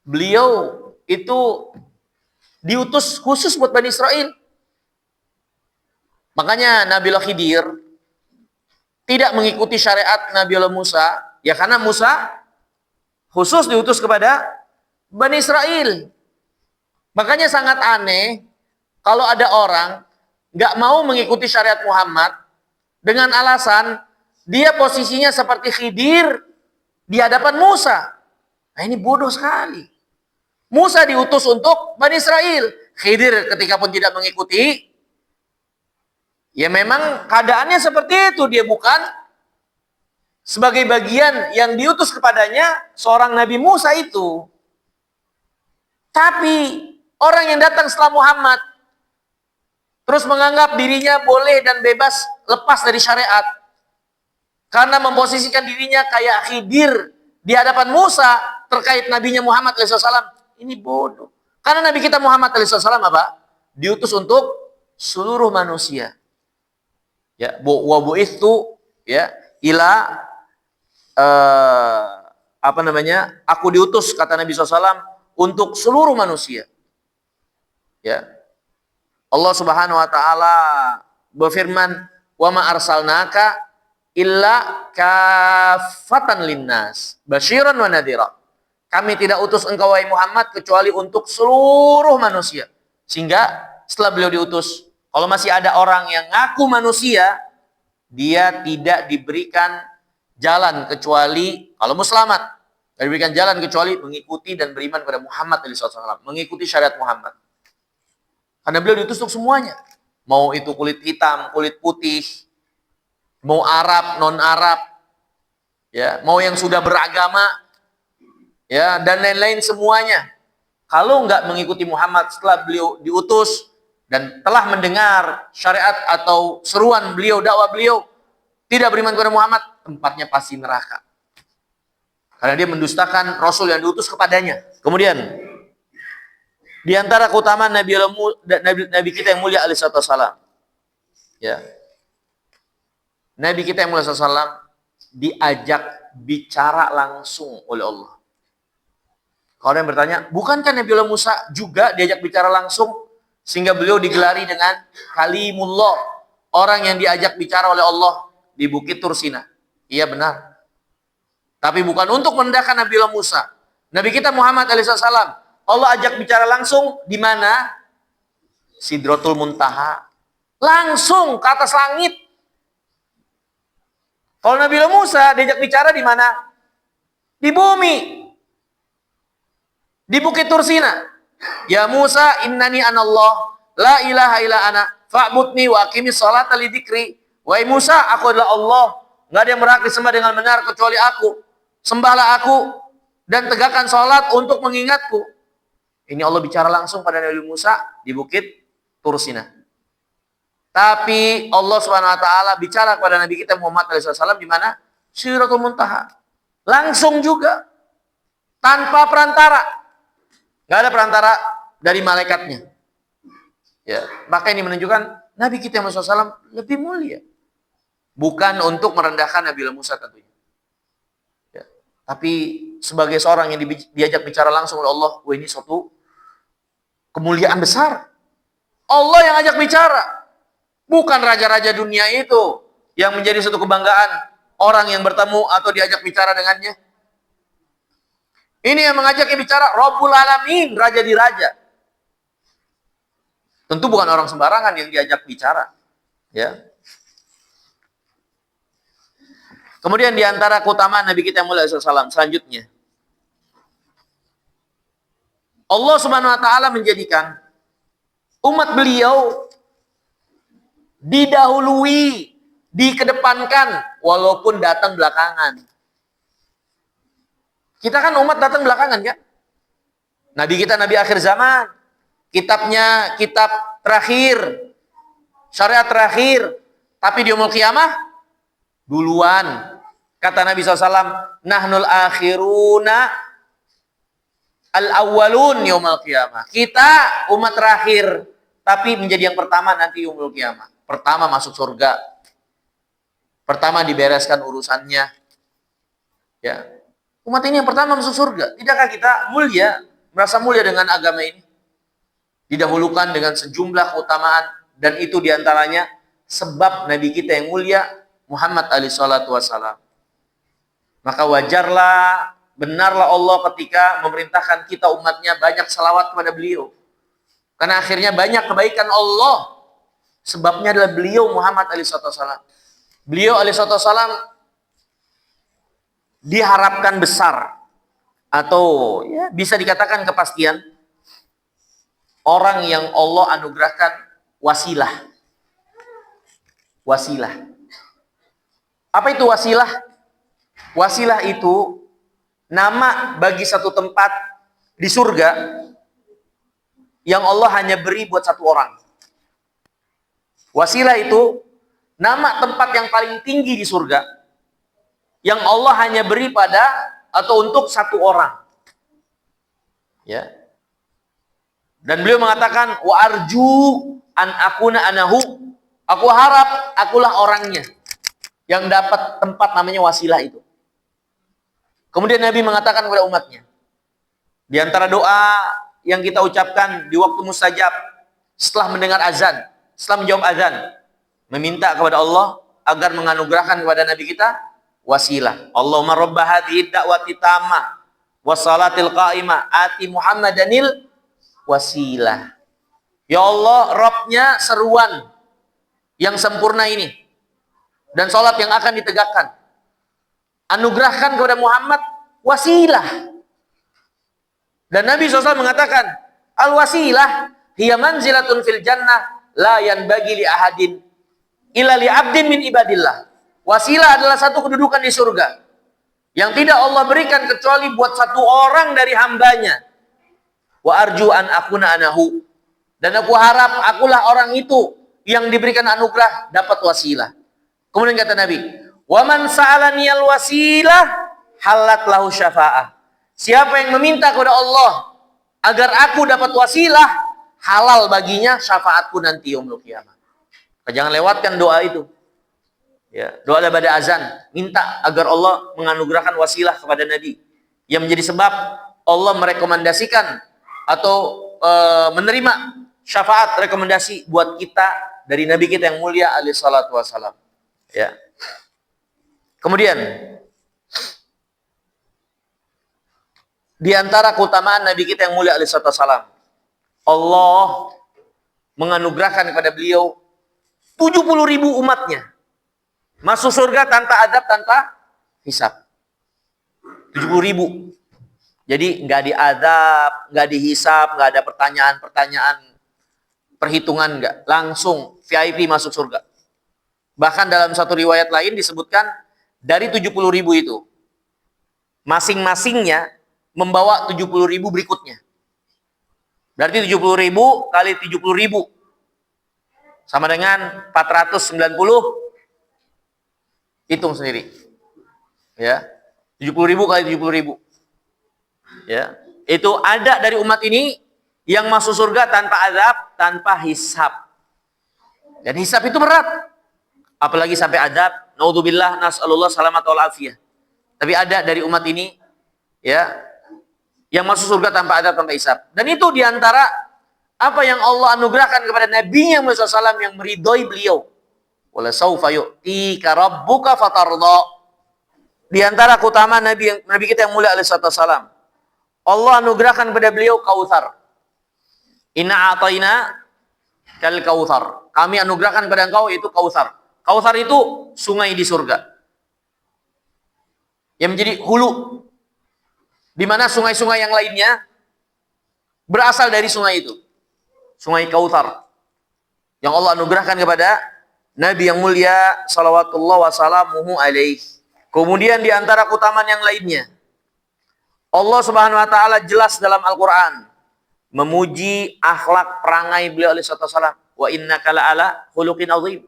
beliau itu diutus khusus buat Bani Israel. Makanya Nabi Khidir tidak mengikuti syariat Nabi Musa, ya karena Musa khusus diutus kepada Bani Israel. Makanya sangat aneh kalau ada orang nggak mau mengikuti syariat Muhammad dengan alasan dia posisinya seperti Khidir di hadapan Musa. Nah, ini bodoh sekali. Musa diutus untuk Bani Israel. Khidir ketika pun tidak mengikuti, ya memang keadaannya seperti itu. Dia bukan sebagai bagian yang diutus kepadanya seorang Nabi Musa itu. Tapi orang yang datang setelah Muhammad terus menganggap dirinya boleh dan bebas lepas dari syariat karena memposisikan dirinya kayak Khidir di hadapan Musa terkait nabinya Muhammad SAW. Ini bodoh. Karena Nabi kita Muhammad SAW apa? Diutus untuk seluruh manusia. Ya, wa bu'itsu ya ila aku diutus kata Nabi SAW untuk seluruh manusia. Ya. Allah Subhanahu wa taala berfirman, "Wa ma arsalnaka illa kaffatan linnas, basyiran wa nadhira." Kami tidak utus engkau wahai Muhammad kecuali untuk seluruh manusia. Sehingga setelah beliau diutus, kalau masih ada orang yang ngaku manusia, dia tidak diberikan jalan kecuali kalau mau selamat. Tidak diberikan jalan kecuali mengikuti dan beriman kepada Muhammad SAW, mengikuti syariat Muhammad. Karena beliau diutus untuk semuanya. Mau itu kulit hitam, kulit putih, mau Arab, non-Arab, ya, mau yang sudah beragama, ya, dan lain-lain semuanya. Kalau nggak mengikuti Muhammad setelah beliau diutus dan telah mendengar syariat atau seruan beliau, dakwah beliau, tidak beriman kepada Muhammad, tempatnya pasti neraka. Karena dia mendustakan Rasul yang diutus kepadanya. Kemudian, di antara keutamaan Nabi kita yang mulia alaihi salam, ya, Nabi kita yang mulia SAW diajak bicara langsung oleh Allah. Kalau yang bertanya, bukankah Nabi Musa juga diajak bicara langsung sehingga beliau digelari dengan Kalimullah, orang yang diajak bicara oleh Allah di Bukit Tursina? Iya benar. Tapi bukan untuk merendahkan Nabi Musa. Nabi kita Muhammad alaihissalam, Allah ajak bicara langsung di mana? Sidratul Muntaha. Langsung ke atas langit. Kalau Nabi Musa diajak bicara di mana? Di bumi. Di Bukit Tursina. Ya Musa, innani anallah, la ilaha illa ana, fa'budni wa aqimis sholata li dzikri. Wahai Musa, aku adalah Allah, enggak ada yang berhak disembah dengan benar kecuali aku. Sembahlah aku dan tegakkan sholat untuk mengingatku. Ini Allah bicara langsung pada Nabi Musa di Bukit Tursina. Tapi Allah Subhanahu wa taala bicara kepada Nabi kita Muhammad SAW di mana? Sidratul Muntaha. Langsung juga. Tanpa perantara. Enggak ada perantara dari malaikatnya. Ya, maka ini menunjukkan Nabi kita Muhammad SAW lebih mulia. Bukan untuk merendahkan Nabi Musa tentunya. Ya, tapi sebagai seorang yang diajak bicara langsung oleh Allah, wah ini suatu kemuliaan besar. Allah yang ajak bicara. Bukan raja-raja dunia itu yang menjadi suatu kebanggaan orang yang bertemu atau diajak bicara dengannya. Ini yang mengajaknya bicara Rabbul Alamin, raja di raja. Tentu bukan orang sembarangan yang diajak bicara. Ya. Kemudian di antara keutamaan Nabi kita Muhammad SAW selanjutnya, Allah Subhanahu wa taala menjadikan umat beliau didahului, dikedepankan walaupun datang belakangan. Kita kan umat datang belakangan kan? Nabi kita Nabi akhir zaman, kitabnya kitab terakhir, syariat terakhir, tapi di yaumul qiyamah duluan. Kata Nabi SAW, nahnul akhiruna al-awwalun yaumul qiyamah. Kita umat terakhir, tapi menjadi yang pertama nanti yaumul qiyamah. Pertama masuk surga. Pertama dibereskan urusannya. Ya. Umat ini yang pertama masuk surga. Tidakkah kita mulia, merasa mulia dengan agama ini? Didahulukan dengan sejumlah keutamaan, dan itu diantaranya sebab Nabi kita yang mulia Muhammad alaihi salatu wassalam. Maka wajarlah, benarlah Allah ketika memerintahkan kita umatnya banyak salawat kepada beliau. Karena akhirnya banyak kebaikan Allah. Sebabnya adalah beliau Muhammad alaihi salatu wassalam. Beliau alaihi salatu wassalam diharapkan besar, atau ya bisa dikatakan kepastian orang yang Allah anugerahkan wasilah. Wasilah. Apa itu wasilah? Wasilah itu nama bagi satu tempat di surga yang Allah hanya beri buat satu orang. Wasilah itu nama tempat yang paling tinggi di surga yang Allah hanya beri pada atau untuk satu orang. Ya. Dan beliau mengatakan wa arju an akuna anahu. Aku harap akulah orangnya yang dapat tempat namanya wasilah itu. Kemudian Nabi mengatakan kepada umatnya, di antara doa yang kita ucapkan di waktu mustajab setelah mendengar azan, setelah menjawab azan, meminta kepada Allah agar menganugerahkan kepada Nabi kita wasilah. Allahumma rabba hadhihi da'wati tammah wassalatil qa'imah ati Muhammadanil wasilah. Ya Allah, Rabbnya seruan yang sempurna ini dan salat yang akan ditegakkan, anugerahkan kepada Muhammad wasilah. Dan Nabi SAW mengatakan, al-wasilah hiya manzilatun fil jannah la yanbaghi li ahadin illa li 'abdin min ibadillah. Wasilah adalah satu kedudukan di surga yang tidak Allah berikan kecuali buat satu orang dari hambanya. Wa arju an akuna anahu. Dan aku harap akulah orang itu yang diberikan anugerah dapat wasilah. Kemudian kata Nabi, wa man sa'alaniyal wasilah halat lahu syafa'ah. Siapa yang meminta kepada Allah agar aku dapat wasilah, halal baginya syafaatku nanti yaumul qiyamah. Jangan lewatkan doa itu. Ya, doa pada azan, minta agar Allah menganugerahkan wasilah kepada Nabi yang menjadi sebab Allah merekomendasikan atau menerima syafaat rekomendasi buat kita dari Nabi kita yang mulia alaihi salatu wassalam. Ya. Kemudian di antara keutamaan Nabi kita yang mulia alaihi salatu wassalam, Allah menganugerahkan kepada beliau 70.000 umatnya masuk surga tanpa adab, tanpa hisab. 70.000. Jadi nggak diadab, nggak dihisab, nggak ada pertanyaan-pertanyaan, perhitungan nggak. Langsung VIP masuk surga. Bahkan dalam satu riwayat lain disebutkan dari 70.000 itu, masing-masingnya membawa 70.000 berikutnya. Berarti 70.000 kali 70.000 sama dengan 490. Hitung sendiri. Ya. 70.000 kali 70.000. Ya. Itu ada dari umat ini yang masuk surga tanpa azab, tanpa hisab. Dan hisab itu berat. Apalagi sampai azab. Naudzubillah, nas'alullah salamat wal afiyah. Tapi ada dari umat ini ya yang masuk surga tanpa azab, tanpa hisab. Dan itu diantara apa yang Allah anugerahkan kepada Nabi Muhammad SAW yang meridhoi beliau. Wala saufa yu'tika rabbuka fatardha. Di antara keutamaan Nabi kita yang mulia alaihi wasallam, Allah anugerahkan kepada beliau Kautsar. Inna a'tayna kal kautsar. Kami anugerahkan kepada engkau itu Kautsar. Kautsar itu sungai di surga. Yang menjadi hulu. Di mana sungai-sungai yang lainnya berasal dari sungai itu. Sungai Kautsar. Yang Allah anugerahkan kepada Nabi yang mulia salawatullah wassalamuhu alaihi. Kemudian di antara keutamaan yang lainnya, Allah Subhanahu wa taala jelas dalam Al-Qur'an memuji akhlak perangai beliau alaihi wasallam. Wa innaka la'ala khuluqin azim.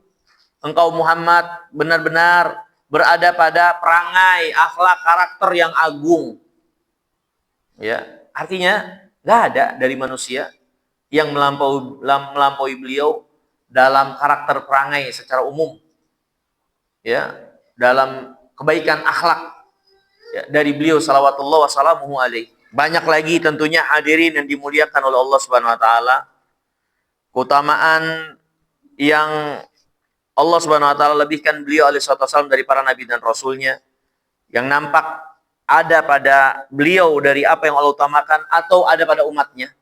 Engkau Muhammad benar-benar berada pada perangai, akhlak, karakter yang agung. Ya, artinya enggak ada dari manusia yang melampaui beliau dalam karakter perangai secara umum. Ya, dalam kebaikan akhlak ya, dari beliau salawatullah wassalamuhu alaihi. Banyak lagi tentunya hadirin yang dimuliakan oleh Allah Subhanahu wa taala. Keutamaan yang Allah Subhanahu wa taala lebihkan beliau alaihi wasallam dari para nabi dan rasulnya yang nampak ada pada beliau dari apa yang Allah utamakan atau ada pada umatnya.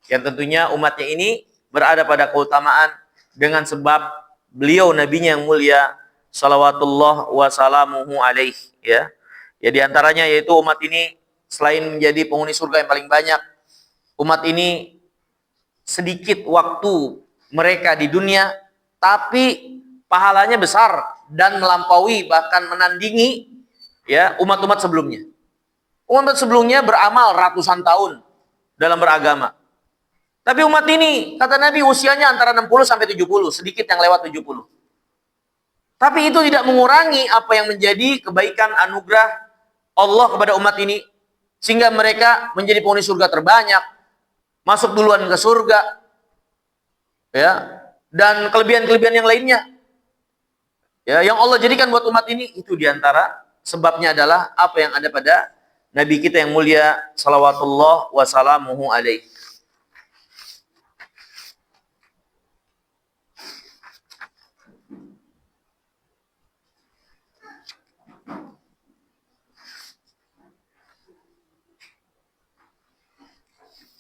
Yang tentunya umatnya ini berada pada keutamaan dengan sebab beliau nabinya yang mulia salawatullah wassalamuhu alaihi ya. Ya di antaranya yaitu umat ini selain menjadi penghuni surga yang paling banyak, umat ini sedikit waktu mereka di dunia tapi pahalanya besar dan melampaui bahkan menandingi ya umat-umat sebelumnya. Umat sebelumnya beramal ratusan tahun dalam beragama. Tapi umat ini kata Nabi usianya antara 60 sampai 70, sedikit yang lewat 70. Tapi itu tidak mengurangi apa yang menjadi kebaikan anugerah Allah kepada umat ini. Sehingga mereka menjadi penghuni surga terbanyak. Masuk duluan ke surga. Ya, dan kelebihan-kelebihan yang lainnya. Ya, yang Allah jadikan buat umat ini. Itu diantara sebabnya adalah apa yang ada pada Nabi kita yang mulia. Salawatullah wassalamuhu alaihi.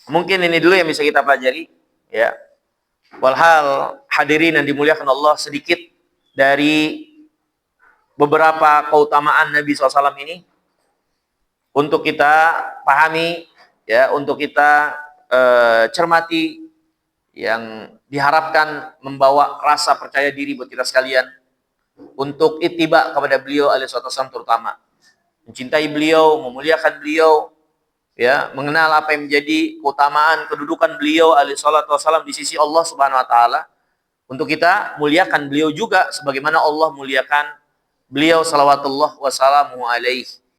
Mungkin ini dulu yang bisa kita pelajari ya. Walhal hadirin yang dimuliakan Allah, sedikit dari beberapa keutamaan Nabi SAW ini untuk kita pahami ya, untuk kita cermati, yang diharapkan membawa rasa percaya diri buat kita sekalian untuk ittiba kepada beliau alaihi wasallam, terutama mencintai beliau, memuliakan beliau ya, mengenal apa yang menjadi keutamaan kedudukan beliau alaihi salatu wasallam di sisi Allah Subhanahu wa taala. Untuk kita muliakan beliau juga sebagaimana Allah muliakan beliau salawatullah wassalamu alaihi.